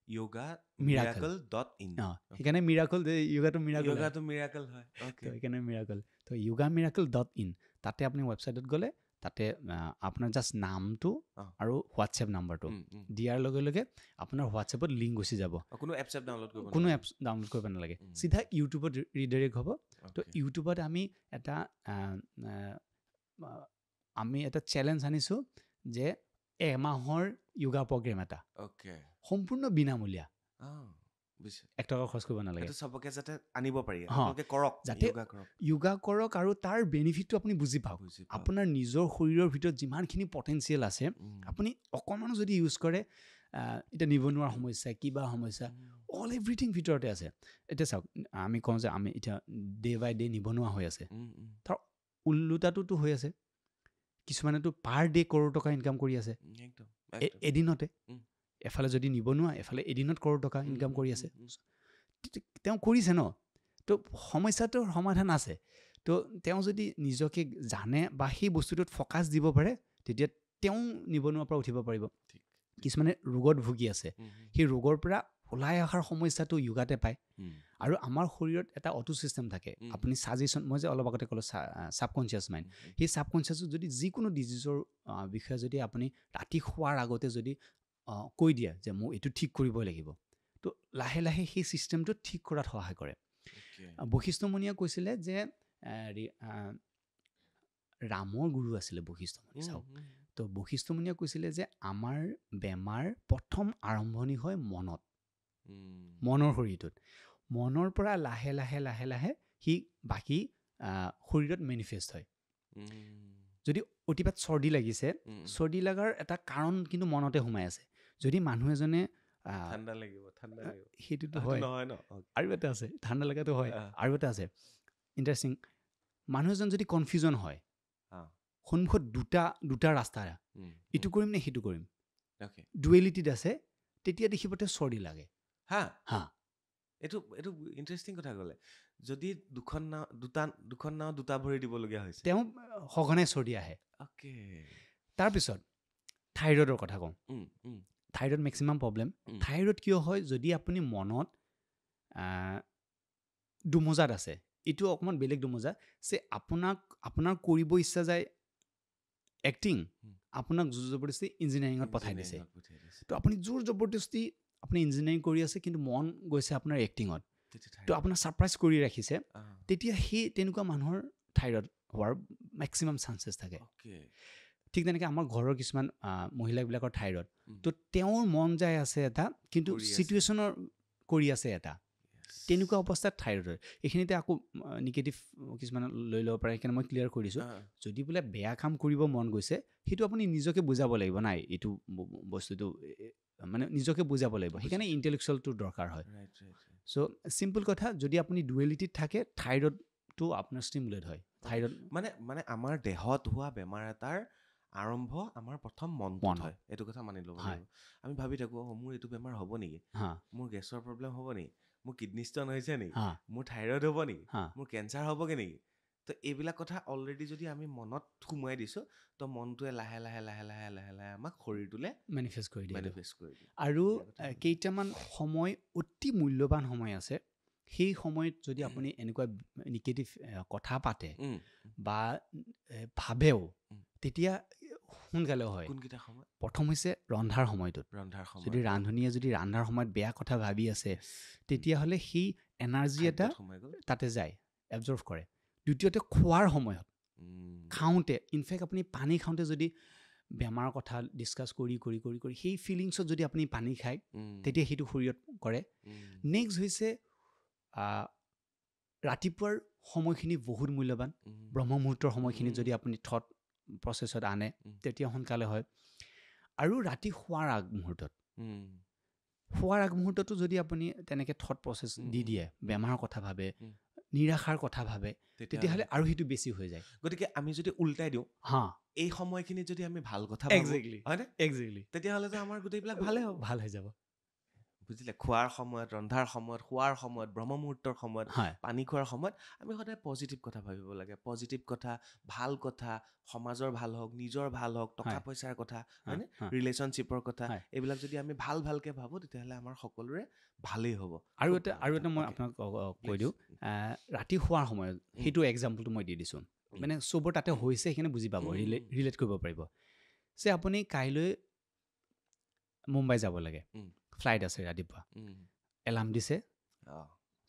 yogamiracle.in সেইকাৰণে মিৰাকল য়োগাটো মিৰাকল হয়। তো সেইকাৰণে মিৰাকল। তো yogamiracle.in তাতে আপুনি ৱেবছাইটত গ'লে তাতে আপোনাৰ জাষ্ট নামটো আৰু হোৱাটছএপ নাম্বাৰটো দিয়াৰ লগে লগে আপোনাৰ হোৱাটছএপত লিংক গুচি যাব। কোনো এপছ ডাউনলোড কৰিব নালাগে, চিধা ইউটিউবত ৰিডাইৰেক্ট হ'ব। তো ইউটিউবত আমি এটা চেলেঞ্জ আনিছোঁ যে এমাহৰ য়োগা প্ৰগ্ৰেম এটা সম্পূৰ্ণ বিনামূলীয়া, 1 টকা খৰচ কৰিব নালাগে, চবকে যাতে আনিব পাৰি, যাতে য়োগা কৰক আৰু তাৰ বেনিফিটটো আপুনি বুজি পাওক। আপোনাৰ নিজৰ শৰীৰৰ ভিতৰত যিমানখিনি পটেঞ্চিয়েল আছে আপুনি অকণমানো যদি ইউজ কৰে, এতিয়া নিবনুৱাৰ সমস্যা, কিবা সমস্যা, অল এভৰিথিং ভিতৰতে আছে। এতিয়া চাওক, আমি কওঁ যে আমি এতিয়া ডে বাই ডে নিবনুৱা হৈ আছে, তাৰ ওলোটাটোতো হৈ আছে। কিছুমানেতো পাৰ ডে কৰোৰ টকা ইনকাম কৰি আছে এদিনতে। এফালে যদি নিবনুৱা, এফালে এদিনত কৰোৰ টকা ইনকাম কৰি আছে, তেওঁ কৰিছে ন। তো সমস্যাটোৰ সমাধান আছে। তো তেওঁ যদি নিজকে জানে বা সেই বস্তুটোত ফ'কাছ দিব পাৰে, তেতিয়া তেওঁ নিবনুৱাৰ পৰা উঠিব পাৰিব। কিছুমানে ৰোগত ভুগি আছে, সেই ৰোগৰ পৰা ওলাই অহাৰ সমস্যাটো য়োগাতে পায়। আৰু আমাৰ শৰীৰত এটা অটো ছিষ্টেম থাকে, আপুনি ছাজেশ্যন, মই যে অলপ আগতে ক'লোঁ ছাবকনচিয়াছ মাইণ্ড, সেই ছাবকনচিয়াছত যদি যিকোনো ডিজিজৰ বিষয়ে যদি আপুনি ৰাতি শোৱাৰ আগতে যদি কৈ দিয়ে যে মোক এইটো ঠিক কৰিবই লাগিব, তো লাহে লাহে সেই ছিষ্টেমটো ঠিক কৰাত সহায় কৰে। বশিষ্ঠ মুনিয়ে কৈছিলে যে ৰামৰ গুৰু আছিলে বশিষ্ঠ মুনি, চাওক। তো বশিষ্ঠ মুনিয়ে কৈছিলে যে আমাৰ বেমাৰ প্ৰথম আৰম্ভণি হয় মনত, মনৰ শৰীৰটোত। মনৰ পৰা লাহে লাহে লাহে লাহে সি বাকী শৰীৰত মেনিফেষ্ট হয়। যদি অতিপাত চৰ্দি লাগিছে, চৰ্দি লগাৰ এটা কাৰণ কিন্তু মনতে সোমাই আছে। যদি মানুহ এজনে ঠাণ্ডা লাগিব, সেইটোতো হয়, আৰু এটা আছে ঠাণ্ডা লগাটো হয়, আৰু এটা আছে ইণ্টাৰেষ্টিং, মানুহ এজন যদি কনফিউজন হয়, সন্মুখত দুটা ৰাস্তা, এইটো কৰিম নে সেইটো কৰিম, ডুৱেলিটিত আছে, তেতিয়া দেখিব তেওঁ চৰ্দি লাগে। এইটো ইণ্টাৰেষ্টিং কথা ক'লে। যদি দুখন নাও দুটা ভৰি দিবলগীয়া হৈছে, তেওঁ সঘনাই চৰ্দি আহে। তাৰপিছত থাইৰয়ডৰ কথা কওঁ। Thyroid maximum problem. থাইৰয়ড কিয় হয়? যদি আপুনি মনত দুমোজাত আছে, এইটো অকণমান বেলেগ দুমোজা, যে আপোনাৰ কৰিব ইচ্ছা যায় এক্টিং, আপোনাক জোৰ জবৰদস্তি ইঞ্জিনিয়াৰিঙত পঠাই দিছে। তো আপুনি জোৰ জবৰদস্তি আপুনি ইঞ্জিনিয়াৰিং কৰি আছে, কিন্তু মন গৈছে আপোনাৰ এক্টিঙত, তো আপোনাৰ ছাৰপ্ৰাইজ কৰি ৰাখিছে, তেতিয়া সেই তেনেকুৱা মানুহৰ থাইৰয়ড হোৱাৰ মেক্সিমাম চান্সেছ থাকে। ঠিক তেনেকৈ আমাৰ ঘৰৰ কিছুমান মহিলাবিলাকৰ থাইৰয়ড, তো তেওঁৰ মন যায় আছে এটা, কিন্তু ছিটুৱেশ্যনৰ কৰি আছে এটা, তেনেকুৱা অৱস্থাত থাইৰয়ড হয়। এইখিনিতে আকৌ নিগেটিভ কিছুমান লৈ ল'ব পাৰে, সেইকাৰণে মই ক্লিয়াৰ কৰি দিছোঁ। যদি বোলে বেয়া কাম কৰিব মন গৈছে, সেইটো আপুনি নিজকে বুজাব লাগিব, নাই এইটো বস্তুটো মানে নিজকে বুজাব লাগিব, সেইকাৰণে ইণ্টেলেকচুৱেলটোৰ দৰকাৰ হয়। চ' চিম্পল কথা, যদি আপুনি ডুৱেলিটিত থাকে, থাইৰয়ডটো আপোনাৰ ষ্টিমুলেট হয়। থাইৰয়ড মানে আমাৰ দেহত হোৱা বেমাৰ এটাৰ আৰম্ভ আমাৰ প্ৰথম মনটো হয়, এইটো কথা মানি ল'ব লাগিব। আমি ভাবি থাকোঁ, মোৰ এইটো বেমাৰ হ'ব নেকি, মোৰ গেছৰ প্ৰব্লেম হ'ব নেকি, মোৰ কিডনী ষ্ট'ন হৈছে নেকি, মোৰ থাইৰয়ড হ'ব নেকি, মোৰ কেঞ্চাৰ হ'বগৈ নেকি। তো এইবিলাক কথা অলৰেডি যদি আমি মনত সোমোৱাই দিছোঁ, তো মনটোৱে লাহে লাহে লাহে লাহে লাহে লাহে আমাক শৰীৰটোলৈ মেনিফেষ্ট কৰি দিয়ে। আৰু কেইটামান সময় অতি মূল্যৱান সময় আছে, সেই সময়ত যদি আপুনি এনেকুৱা নিগেটিভ কথা পাতে বা ভাবেও, তেতিয়া সোনকালেও হয়। প্ৰথম হৈছে ৰন্ধাৰ সময়টোত, যদি ৰান্ধনীয়ে যদি ৰন্ধাৰ সময়ত বেয়া কথা ভাবি আছে, তেতিয়াহ'লে সেই এনাৰ্জি এটা তাতে যায়, এবজৰ্ভ কৰে। দ্বিতীয়তে খোৱাৰ সময়ত খাওঁতে ইনফেক্ট আপুনি পানী খাওঁতে যদি বেমাৰৰ কথা ডিছকাছ কৰি কৰি কৰি কৰি সেই ফিলিংছত যদি আপুনি পানী খায় তেতিয়া সেইটো শৰীৰত কৰে নেক্সট হৈছে ৰাতিপুৱাৰ সময়খিনি বহুত মূল্যৱান ব্ৰহ্ম মুহূৰ্তৰ সময়খিনি যদি আপুনি থট প্ৰচেছত আনে তেতিয়া সোনকালে হয় আৰু ৰাতি শোৱাৰ আগমুহূৰ্ততো যদি আপুনি তেনেকৈ থট প্ৰচেছ দি দিয়ে বেমাৰৰ কথা ভাবে নিৰাশাৰ কথা ভাবে তেতিয়াহ'লে আৰু সেইটো বেছি হৈ যায় গতিকে আমি যদি উল্টাই দিওঁ এই সময়খিনি যদি আমি ভাল কথা হয়নে তেতিয়াহ'লেতো আমাৰ গোটেইবিলাক ভালে হ'ব ভাল হৈ যাব বুজিলে খোৱাৰ সময়ত ৰন্ধাৰ সময়ত শোৱাৰ সময়ত ব্ৰহ্ম মুহূৰ্তৰ সময়ত পানী খোৱাৰ সময়ত আমি সদায় পজিটিভ কথা ভাবিব লাগে পজিটিভ কথা ভাল কথা সমাজৰ ভাল হওক নিজৰ ভাল হওক টকা পইচাৰ কথা হয়নে ৰিলেশ্যনশ্বিপৰ কথা এইবিলাক যদি আমি ভালকৈ ভাবোঁ তেতিয়াহ'লে আমাৰ সকলোৰে ভালেই হ'ব আৰু এটা মই আপোনাক কৈ দিওঁ ৰাতি শোৱাৰ সময়ত সেইটো এক্সাম্পলটো মই দি দিছোঁ মানে চবৰ তাতে হৈছে সেইখিনি বুজি পাব ৰিলেট কৰিব পাৰিব যে আপুনি কাইলৈ মুম্বাই যাব লাগে ফ্লাইট আছে ৰাতিপুৱা এলাৰ্ম দিছে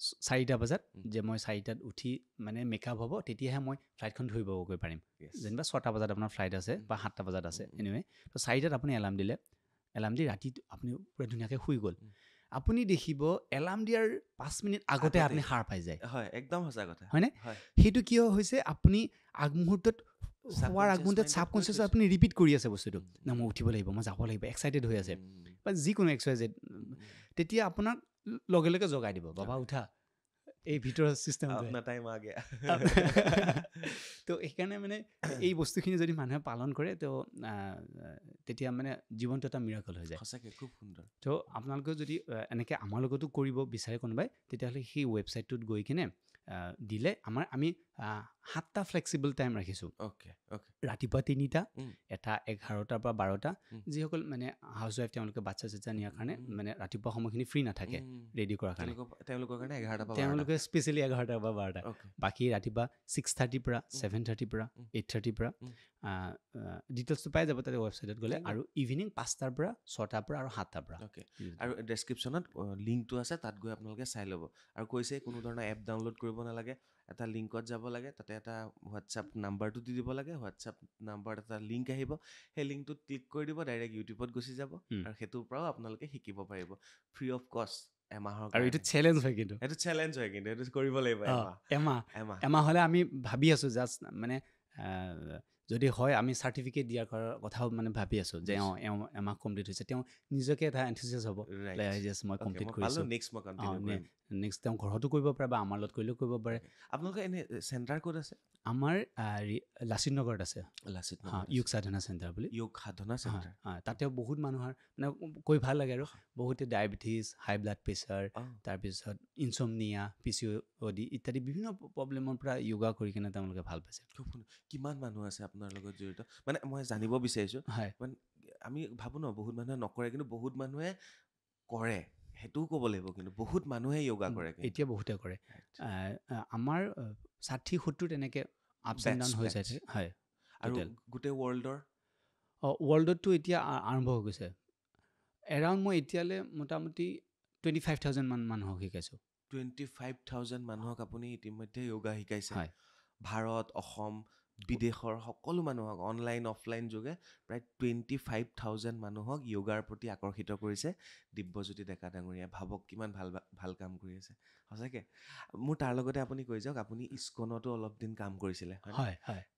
4টা বজাত যে মই 4টাত উঠি মানে মেকআপ হ'ব তেতিয়াহে মই ফ্লাইটখন ধৰিবগৈ পাৰিম যেনিবা 6টা বজাত আপোনাৰ ফ্লাইট আছে বা 7টা বজাত আছে এনিৱে তো 4টাত আপুনি এলাৰ্ম দিলে এলাৰ্ম দি ৰাতি আপুনি পূৰা ধুনীয়াকৈ শুই গ'ল আপুনি দেখিব এলাৰ্ম দিয়াৰ 5 মিনিট আগতে আপুনি সাৰ পাই যায় হয় একদম সঁচা কথা হয়নে সেইটো কিয় হৈছে আপুনি আগমুহূৰ্তত শোৱাৰ আগমুহূৰ্তত ছাবকনচিয়াছত আপুনি ৰিপিট কৰি আছে বস্তুটো না মই উঠিব লাগিব মই যাব লাগিব এক্সাইটেড হৈ আছে বা যিকোনো এক্সাৰচাইজ তেতিয়া আপোনাক লগে লগে জগাই দিব বাবা উঠা এই ভিতৰৰ চিষ্টেম তো সেইকাৰণে মানে এই বস্তুখিনি যদি মানুহে পালন কৰে তো তেতিয়া মানে জীৱনটো এটা মিৰাকল হৈ যায় সঁচাকৈ খুব সুন্দৰ তো আপোনালোকে যদি এনেকৈ আমাৰ লগতো কৰিব বিচাৰে কোনোবাই তেতিয়াহ'লে সেই ৱেবছাইটটোত গৈ কিনে দিলে আমি 7টা ফ্লেক্সিবল টাইম ৰাখিছোঁ ৰাতিপুৱা 3টা এটা 11টাৰ পৰা 12টা যিসকল মানে হাউচ ৱাইফ তেওঁলোকে বাচ্ছা চাচ্চা নিয়াৰ কাৰণে মানে ৰাতিপুৱা সময়খিনি ফ্ৰী নাথাকে ৰেডি কৰাৰ কাৰণে তেওঁলোকে স্পেচিয়েলি 11টাৰ পৰা 12টা বাকী ৰাতিপুৱা 6:30 পৰা 7:30 পৰা 8:30 পৰা ডিটেইলছটো পাই যাব তাতে ৱেবছাইটত গ'লে আৰু ইভিনিং 5টাৰ পৰা 6টাৰ পৰা আৰু 7টাৰ পৰা আৰু ডেছক্ৰিপশ্যনত লিংকটো আছে তাত গৈ আপোনালোকে চাই ল'ব আৰু কৈছে কোনো ধৰণৰ এপ ডাউনলোড কৰিব নালাগে এটা লিংকত যাব লাগে তাতে এটা হোৱাটছআপ নাম্বাৰটো দি দিব লাগে হোৱাটছআপ নাম্বাৰত এটা লিংক আহিব সেই লিংকটোত ক্লিক কৰি দিব ডাইৰেক্ট ইউটিউবত গুচি যাব আৰু সেইটোৰ পৰাও আপোনালোকে শিকিব পাৰিব ফ্ৰী অফ কষ্ট এমাহৰ আৰু এইটো চেলেঞ্জ হয় কিন্তু এইটো কৰিব লাগিব এমাহ হ'লে আমি ভাবি আছোঁ জাষ্ট মানে যদি হয় আমি চাৰ্টিফিকেট দিয়াৰ কথাও মানে ভাবি আছোঁ যে এমাহ কমপ্লিট হৈছে তেওঁ নিজকে এটা এনথুচিয়াছ হ'ব জাষ্ট মই কমপ্লিট কৰিছোঁ নেক্সট তেওঁ ঘৰতো কৰিব পাৰে বা আমাৰ লগত কৰিলেও কৰিব পাৰে আপোনালোকৰ এনে চেণ্টাৰ ক'ত আছে আমাৰ লাচিত নগৰত আছে যোগ সাধনা চেণ্টাৰ বুলি তাতেও বহুত মানুহৰ মানে কৈ ভাল লাগে আৰু বহুতে ডায়েবেটিছ হাই ব্লাড প্ৰেছাৰ তাৰপিছত ইনচমনিয়া PCOD ইত্যাদি বিভিন্ন প্ৰব্লেমৰ পৰা য়োগা কৰি কিনে তেওঁলোকে ভাল পাইছে কিমান মানুহ আছে আপোনাৰ লগত জড়িত মানে মই জানিব বিচাৰিছোঁ মানে আমি ভাবোঁ ন বহুত মানুহে নকৰে কিন্তু বহুত মানুহে কৰে সেইটোও ক'ব লাগিব কিন্তু বহুত মানুহে য়োগা কৰে এতিয়া বহুতে কৰে আমাৰ 60-70 তেনেকৈ আপছ এণ্ড ডাউন হৈ যায় হয় আৰু গোটেই ৱৰ্ল্ডতো এতিয়া আৰম্ভ হৈ গৈছে এৰাউণ্ড মই এতিয়ালৈ মোটামুটি 25,000 মান মানুহক শিকাইছোঁ 25,000 মানুহক আপুনি ইতিমধ্যে য়োগা শিকাইছে ভাৰত অসম বিদেশৰ সকলো মানুহক অনলাইন অফলাইন যোগে প্ৰায় 25,000 মানুহক য়োগাৰ প্ৰতি আকৰ্ষিত কৰিছে দিব্যজ্যোতি ডেকা ডাঙৰীয়া ভাবক কিমান ভাল কাম কৰি আছে সঁচাকৈ মোৰ তাৰ লগতে আপুনি কৈ যাওক আপুনি ইস্কনতো অলপ দিন কাম কৰিছিলে হয়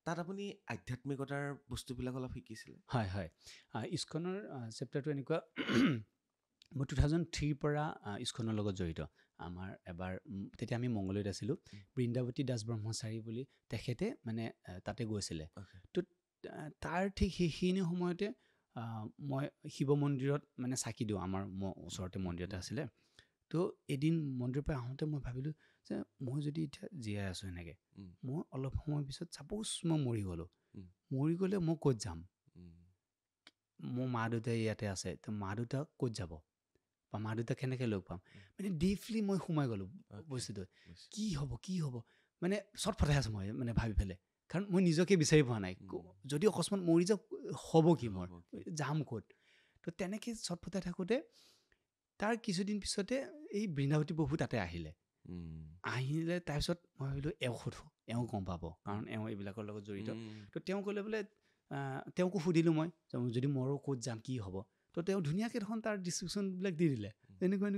তাত আপুনি আধ্যাত্মিকতাৰ বস্তুবিলাক অলপ শিকিছিলে হয় ইস্কনৰ চেপ্টাৰটো এনেকুৱা মই 2003 পৰা ইস্কনৰ লগত জড়িত আমাৰ এবাৰ তেতিয়া আমি মংগলদৈত আছিলোঁ বৃন্দাৱতী দাস ব্ৰহ্মচাৰী বুলি তেখেতে মানে তাতে গৈছিলে তো তাৰ ঠিক সেইখিনি সময়তে মই শিৱ মন্দিৰত মানে চাকি দিওঁ আমাৰ ওচৰতে মন্দিৰ এটা আছিলে তো এদিন মন্দিৰৰ পৰা আহোঁতে মই ভাবিলোঁ যে মই যদি এতিয়া জীয়াই আছোঁ এনেকৈ মই অলপ সময় পিছত ছাপ'জ মই মৰি গ'লে মই ক'ত যাম মোৰ মা দেউতাই ইয়াতে আছে তো মা দেউতা ক'ত যাব বা মা দেউতাক কেনেকৈ লগ পাম মানে ডিপলি মই সোমাই গ'লোঁ বস্তুটো কি হ'ব মানে চটফটাই আছোঁ মই মানে ভাবি পেলাই কাৰণ মই নিজকে বিচাৰি পোৱা নাই যদি অকস্মাত মৰি যাওঁ হ'ব কি মোৰ যাম ক'ত তো তেনেকৈ চটফটাই থাকোঁতে তাৰ কিছুদিন পিছতে এই বৃন্দাৱতী প্ৰভু তাতে আহিলে তাৰপিছত মই ভাবিলোঁ এওঁ গম পাব কাৰণ এওঁ এইবিলাকৰ লগত জড়িত তো তেওঁ ক'লে বোলে তেওঁকো সুধিলোঁ মই যদি মৰো ক'ত যাম কি হ'ব তো তেওঁ ধুনীয়াকৈ দেখোন তাৰ ডিছক্ৰিপশ্যনবিলাক দি দিলে এনেকুৱা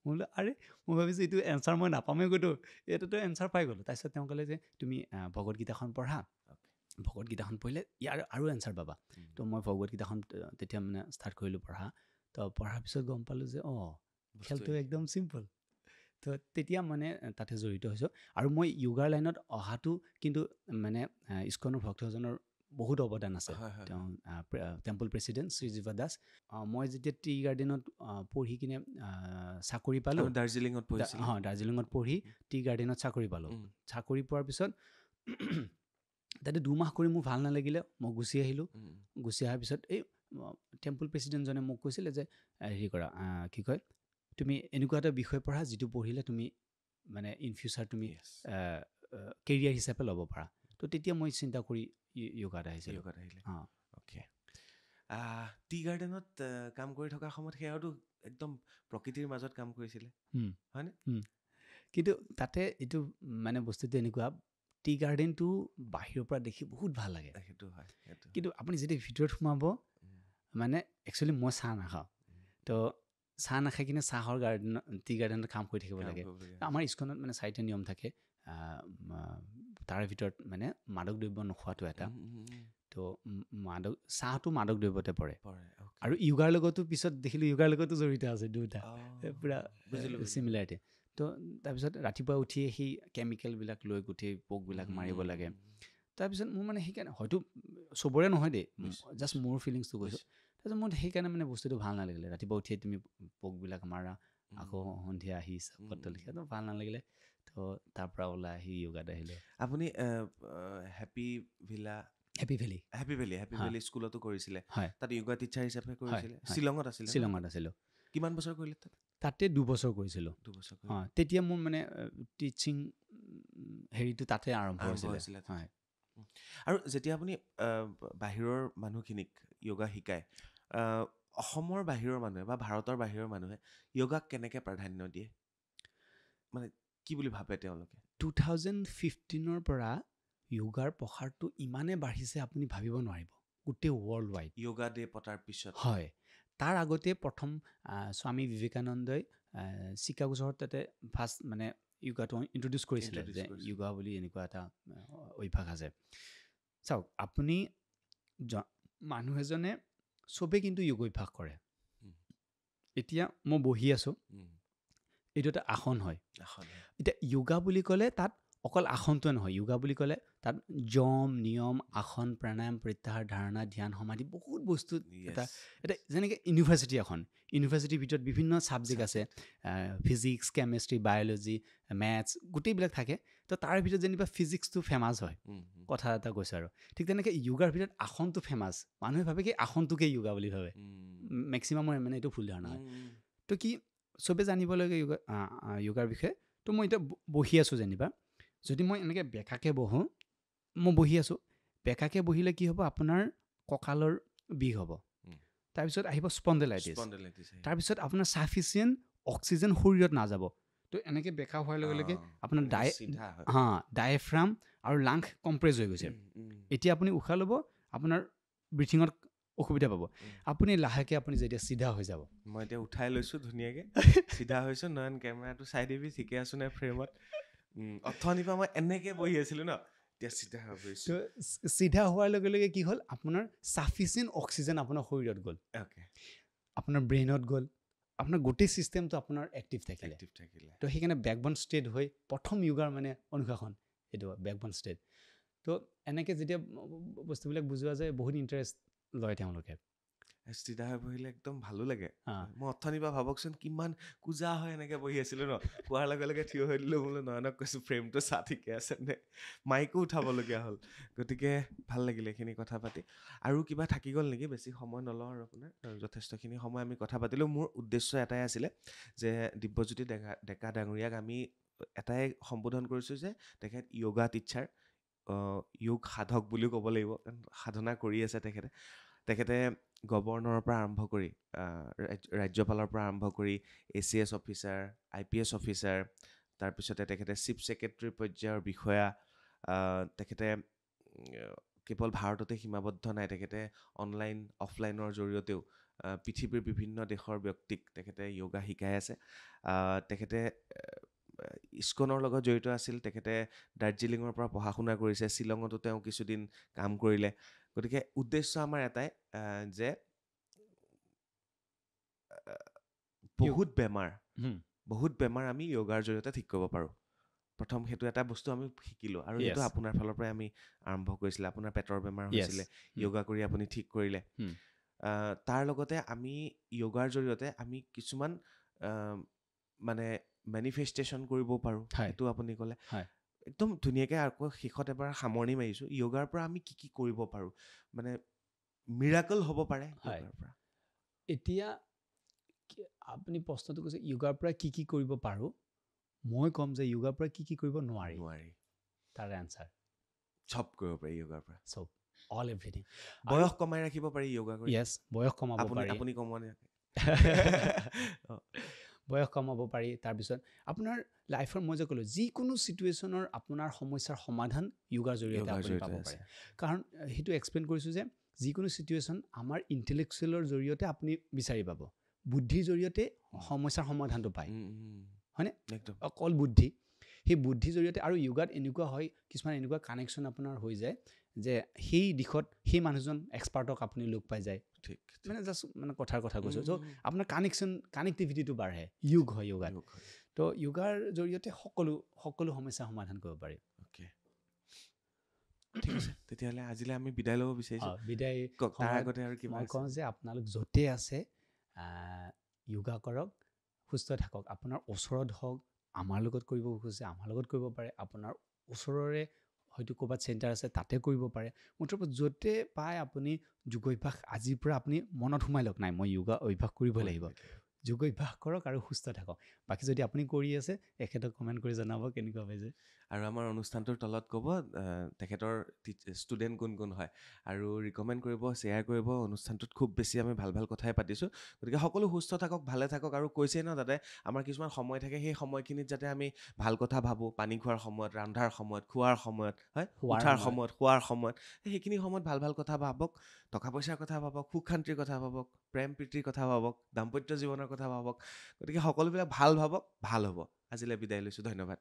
মই বোলো আৰে মই ভাবিছোঁ এইটো এনচাৰ মই নাপামেই গৈতো এইটোতো এনচাৰ পাই গ'লোঁ তাৰপিছত তেওঁ ক'লে যে তুমি ভগৱদ্গীতাখন পঢ়া ভগৱদ্গীতাখন পঢ়িলে ইয়াৰ আৰু এনচাৰ পাবা তো মই ভগৱদ্গীতাখন তেতিয়া মানে ষ্টাৰ্ট কৰিলোঁ পঢ়া তো পঢ়াৰ পিছত গম পালোঁ যে খেলটো একদম চিম্পল তো তেতিয়া মানে তাতে জড়িত হৈছোঁ আৰু মই য়োগাৰ লাইনত অহাটো কিন্তু মানে ইস্কনৰ ভক্তজনৰ বহুত অৱদান আছে তেওঁ টেম্পল প্ৰেচিডেণ্ট শ্ৰীজীৱা দাস মই যেতিয়া টি গাৰ্ডেনত পঢ়ি কিনে চাকৰি পালোঁ দাৰ্জিলিঙত দাৰ্জিলিঙত পঢ়ি টি গাৰ্ডেনত চাকৰি পালোঁ চাকৰি পোৱাৰ পিছত তাতে 2 মাহ কৰি মোৰ ভাল নালাগিলে মই গুচি আহিলোঁ গুচি অহাৰ পিছত এই টেম্পল প্ৰেচিডেণ্টজনে মোক কৈছিলে যে হেৰি কৰা কি কয় তুমি এনেকুৱা এটা বিষয় পঢ়া যিটো পঢ়িলে তুমি মানে ইন ফিউচাৰ তুমি কেৰিয়াৰ হিচাপে ল'ব পাৰা তো তেতিয়া মই চিন্তা কৰি য়োগাত আহিছিলোঁ অ'কে টি গাৰ্ডেনত কাম কৰি থকাৰ সময়ত সেয়াওতো একদম প্ৰকৃতিৰ মাজত কাম কৰিছিলে হয়নে কিন্তু তাতে এইটো মানে বস্তুটো এনেকুৱা টি গাৰ্ডেনটো বাহিৰৰ পৰা দেখি বহুত ভাল লাগে সেইটো হয় কিন্তু আপুনি যেতিয়া ভিতৰত সোমাব মানে একচুৱেলি মই চাহ নাখাওঁ তো চাহ নাখাই কিনে চাহৰ টি গাৰ্ডেনত কাম কৰি থাকিব লাগে আমাৰ ইস্কনত মানে 4টা নিয়ম থাকে তাৰ ভিতৰত মানে মাদক দ্ৰব্য নোখোৱাটো এটা তো চাহটো মাদক দ্ৰব্যতে পৰে আৰু য়োগাৰ লগতো পিছত দেখিলোঁ য়োগাৰ লগতো জড়িত আছে দুটা পূৰা চিমিলাৰিটি তো তাৰপিছত ৰাতিপুৱা উঠি সেই কেমিকেলবিলাক লৈ গোটেই পোকবিলাক মাৰিব লাগে তাৰপিছত মোৰ মানে সেইকাৰণে হয়তো চবৰে নহয় দেই জাষ্ট মোৰ ফিলিংছটো কৈছোঁ তাৰপিছত মোৰ সেইকাৰণে মানে বস্তুটো ভাল নালাগিলে ৰাতিপুৱা উঠিয়ে তুমি পোকবিলাক মাৰা আকৌ সন্ধিয়া আহি পত্ৰ লিখা তো ভাল নালাগিলে তো তাৰ পৰা ওলাই আহি য়োগাত আহিলোঁ আপুনি হেপী ভেলী স্কুলতো কৰিছিলে তাত য়োগা টিচাৰ হিচাপে কৰিছিলে শ্বিলঙত আছিলোঁ কিমান বছৰ কৰিলে তাতে 2 বছৰ কৰিছিলোঁ তেতিয়া মোৰ মানে টিচিং হেৰিটো তাতে আৰম্ভ হৈছিলে আৰু যেতিয়া আপুনি বাহিৰৰ মানুহখিনিক য়োগা শিকায় অসমৰ বাহিৰৰ মানুহে বা ভাৰতৰ বাহিৰৰ মানুহে য়োগাক কেনেকৈ প্ৰাধান্য দিয়ে মানে কি বুলি ভাবে তেওঁলোকে 2015ৰ পৰা য়োগাৰ প্ৰসাৰটো ইমানেই বাঢ়িছে আপুনি ভাবিব নোৱাৰিব গোটেই ৱৰ্ল্ড ৱাইড য়োগা ডে পতাৰ পিছত হয় তাৰ আগতে প্ৰথম স্বামী বিবেকানন্দই চিকাগো চহৰত তাতে ফাৰ্ষ্ট মানে য়োগাটো ইণ্ট্ৰডিউচ কৰিছিলে যে য়োগা বুলি এনেকুৱা এটা অভ্যাস আছে চাওক আপুনি মানুহ এজনে চবেই কিন্তু য়োগ অভ্যাস কৰে এতিয়া মই বহি আছোঁ এইটো এটা আসন হয় এতিয়া য়োগা বুলি ক'লে তাত অকল আসনটোৱে নহয় য়োগা বুলি ক'লে তাত যম নিয়ম আসন প্ৰাণায়াম প্ৰত্যাহাৰ ধাৰণা ধ্যান সমাধি বহুত বস্তু এটা যেনেকৈ ইউনিভাৰ্চিটিৰ ভিতৰত বিভিন্ন ছাবজেক্ট আছে ফিজিক্স কেমেষ্ট্ৰি বায়'লজি মেথছ গোটেইবিলাক থাকে তো তাৰ ভিতৰত যেনিবা ফিজিক্সটো ফেমাছ হয় কথা এটা কৈছোঁ আৰু ঠিক তেনেকৈ য়োগাৰ ভিতৰত আসনটো ফেমাছ মানুহে ভাবে কি আসনটোকে য়োগা বুলি ভাবে মেক্সিমামৰ মানে এইটো ভুল ধাৰণা হয় তো কি চবে জানিব লাগে য়োগাৰ বিষয়ে তো মই এতিয়া বহি আছোঁ যেনিবা যদি মই এনেকৈ বেকাকৈ বহোঁ মই বহি আছোঁ বেকাকৈ বহিলে কি হ'ব আপোনাৰ কঁকালৰ বিষ হ'ব তাৰপিছত আহিব স্পণ্ডেলাইটিছ তাৰপিছত আপোনাৰ ছাফিচিয়েণ্ট অক্সিজেন শৰীৰত নাযাব তো এনেকৈ বেকা হোৱাৰ লগে লগে আপোনাৰ ডায়েফ্ৰাম আৰু লাংছ কম্প্ৰেছ হৈ গৈছে এতিয়া আপুনি উশাহ ল'ব আপোনাৰ ব্ৰিথিঙত অসুবিধা পাব আপুনি লাহেকৈ আপুনি যেতিয়া চিধা হৈ যাব মই এতিয়া উঠাই লৈছোঁ ধুনীয়াকৈ চিধা হৈছোঁ নয়ন কেমেৰাটো চাই দিবি ঠিকে আছোঁ নে ফ্ৰেমত অথনিৰ পৰা মই এনেকৈ বহি আছিলোঁ ন এতিয়া চিধা হৈ গৈছোঁ চিধা হোৱাৰ লগে লগে কি হ'ল আপোনাৰ ছাফিচিয়েণ্ট অক্সিজেন আপোনাৰ শৰীৰত গ'ল আপোনাৰ ব্ৰেইনত গ'ল আপোনাৰ গোটেই ছিষ্টেমটো আপোনাৰ এক্টিভ থাকিলে তো সেইকাৰণে বেকবন ষ্টেট হৈ প্ৰথম য়োগাৰ মানে অনুশাসন এইটো বেকবন ষ্টেট তো এনেকৈ যেতিয়া বস্তুবিলাক বুজোৱা যায় বহুত ইণ্টাৰেষ্ট লয় তেওঁলোকে চিধা হৈ বহিলে একদম ভালো লাগে মই অথনিৰ পৰা ভাবকচোন কিমান কোজা হয় এনেকৈ বহি আছিলোঁ ন কোৱাৰ লগে লগে থিয় হৈ দিলোঁ বোলো নয়নক কৈছোঁ ফ্ৰেমটো চা ঠিকে আছে নে মাইকো উঠাবলগীয়া হ'ল গতিকে ভাল লাগিলে এইখিনি কথা পাতি আৰু কিবা থাকি গ'ল নেকি বেছি সময় নলওঁ আৰু আপোনাৰ যথেষ্টখিনি সময় আমি কথা পাতিলোঁ মোৰ উদ্দেশ্য এটাই আছিলে যে দিব্যজ্যোতি ডেকা ডাঙৰীয়াক আমি এটাই সম্বোধন কৰিছোঁ যে তেখেত য়োগা টিচাৰ য়োগ সাধক বুলিও ক'ব লাগিব কাৰণ সাধনা কৰি আছে তেখেতে গভৰ্ণৰৰ পৰা আৰম্ভ কৰি ৰাজ্যপালৰ পৰা আৰম্ভ কৰি ACS অফিচাৰ IPS অফিচাৰ তাৰপিছতে তেখেতে চিফ ছেক্ৰেটাৰী পৰ্যায়ৰ বিষয়া তেখেতে কেৱল ভাৰততে সীমাবদ্ধ নাই, তেখেতে অনলাইন অফলাইনৰ জৰিয়তেও পৃথিৱীৰ বিভিন্ন দেশৰ ব্যক্তিক তেখেতে য়োগা শিকাই আছে। তেখেতে ইস্কনৰ লগত জড়িত আছিল, তেখেতে দাৰ্জিলিঙৰ পৰা পঢ়া শুনা কৰিছে, শ্বিলঙতো তেওঁ কিছুদিন কাম কৰিলে। গতিকে উদ্দেশ্য আমাৰ এটাই যে বহুত বেমাৰ আমি য়োগাৰ জৰিয়তে ঠিক কৰিব পাৰোঁ। প্ৰথম সেইটো এটা বস্তু আমি শিকিলোঁ, আৰু সেইটো আপোনাৰ ফালৰ পৰাই আমি আৰম্ভ কৰিছিলে। আপোনাৰ পেটৰ বেমাৰ হৈছিলে, য়োগা কৰি আপুনি ঠিক কৰিলে। তাৰ লগতে আমি য়োগাৰ জৰিয়তে আমি কিছুমান মানে মেনিফেষ্টেশ্যন কৰিব পাৰোঁ, সেইটো আপুনি ক'লে একদম ধুনীয়াকৈ। আকৌ শেষত এবাৰ সামৰণি মাৰিছোঁ, য়োগাৰ পৰা আমি কি কি কৰিব পাৰোঁ, মানে মিৰাকল হ'ব পাৰে য়োগাৰ পৰা। এতিয়া আপুনি প্ৰশ্নটো কৈছে য়োগাৰ পৰা কি কি কৰিব পাৰোঁ, মই ক'ম যে য়োগাৰ পৰা কি কি কৰিব নোৱাৰি। তাৰ এনচাৰ চব কৰিব পাৰি য়োগাৰ পৰা, চব, অল এভৰিথিং। বয়স কমাই ৰাখিব পাৰি য়োগা কৰি। বয়স কমাব পাৰি, আপুনি কমাই বয়স কমাব পাৰি। তাৰপিছত আপোনাৰ লাইফৰ, মই যে ক'লোঁ, যিকোনো ছিটুৱেশ্যনৰ আপোনাৰ সমস্যাৰ সমাধান য়োগাৰ জৰিয়তে আপুনি পাব পাৰে। কাৰণ সেইটো এক্সপ্লেইন কৰিছোঁ যে যিকোনো ছিটুৱেশ্যন আমাৰ ইণ্টেলেকচুৱেলৰ জৰিয়তে আপুনি বিচাৰি পাব, বুদ্ধিৰ জৰিয়তে সমস্যাৰ সমাধানটো পায়, হয়নে? অকল বুদ্ধি, সেই বুদ্ধিৰ জৰিয়তে। আৰু য়োগাত এনেকুৱা হয়, কিছুমান এনেকুৱা কানেকশ্যন আপোনাৰ হৈ যায় যে সেই দিশত সেই মানুহজন এক্সপাৰ্টক আপুনি লগ পাই যায়। মানে জাষ্ট মানে কথাৰ কথা কৈছোঁ। চ' আপোনাৰ কানেক্টিভিটিটো বাঢ়ে, য়োগ হয় য়োগাত। তো য়োগাৰ জৰিয়তে সকলো সমস্যা সমাধান কৰিব পাৰি। ঠিক আছে, তেতিয়াহ'লে আজিলৈ আমি বিদায় ল'ব বিচাৰিছোঁ। বিদায় তাৰ আগতে আৰু কিবা মই কওঁ যে আপোনালোক য'তে আছে য়োগা কৰক, সুস্থ থাকক। আপোনাৰ ওচৰত হওক, আমাৰ লগত কৰিব খুজিছে আমাৰ লগত কৰিব পাৰে, আপোনাৰ ওচৰৰে হয়তো ক'ৰবাত চেণ্টাৰ আছে তাতে কৰিব পাৰে। মুঠৰ য'তে পায় আপুনি যোগ অভ্যাস আজিৰ পৰা আপুনি মনত সোমাই লওক, নাই মই য়োগা অভ্যাস কৰিব লাগিব। যোগ অভ্যাস কৰক আৰু সুস্থ থাকক। বাকী যদি আপুনি কৰি আছে, এখেতক কমেণ্ট কৰি জনাব কেনেকুৱা পাইছে। আৰু আমাৰ অনুষ্ঠানটোৰ তলত ক'ব তেখেতৰ ষ্টুডেণ্ট কোন কোন হয়, আৰু ৰিকমেণ্ড কৰিব, শ্বেয়াৰ কৰিব। অনুষ্ঠানটোত খুব বেছি আমি ভাল ভাল কথাই পাতিছোঁ। গতিকে সকলো সুস্থ থাকক, ভালে থাকক। আৰু কৈছেই ন তাতে, আমাৰ কিছুমান সময় থাকে, সেই সময়খিনিত যাতে আমি ভাল কথা ভাবোঁ। পানী খোৱাৰ সময়ত, ৰন্ধাৰ সময়ত, খোৱাৰ সময়ত, হয়, উঠাৰ সময়ত, শোৱাৰ সময়ত, সেইখিনি সময়ত ভাল ভাল কথা ভাবক। টকা পইচাৰ কথা ভাবক, সুখ শান্তিৰ কথা ভাবক, প্ৰেম প্ৰীতিৰ কথা ভাবক, দাম্পত্য জীৱনৰ কথা ভাবক। গতিকে সকলোবিলাক ভাল ভাবক, ভাল হ'ব। আজিলৈ বিদায় লৈছোঁ, ধন্যবাদ।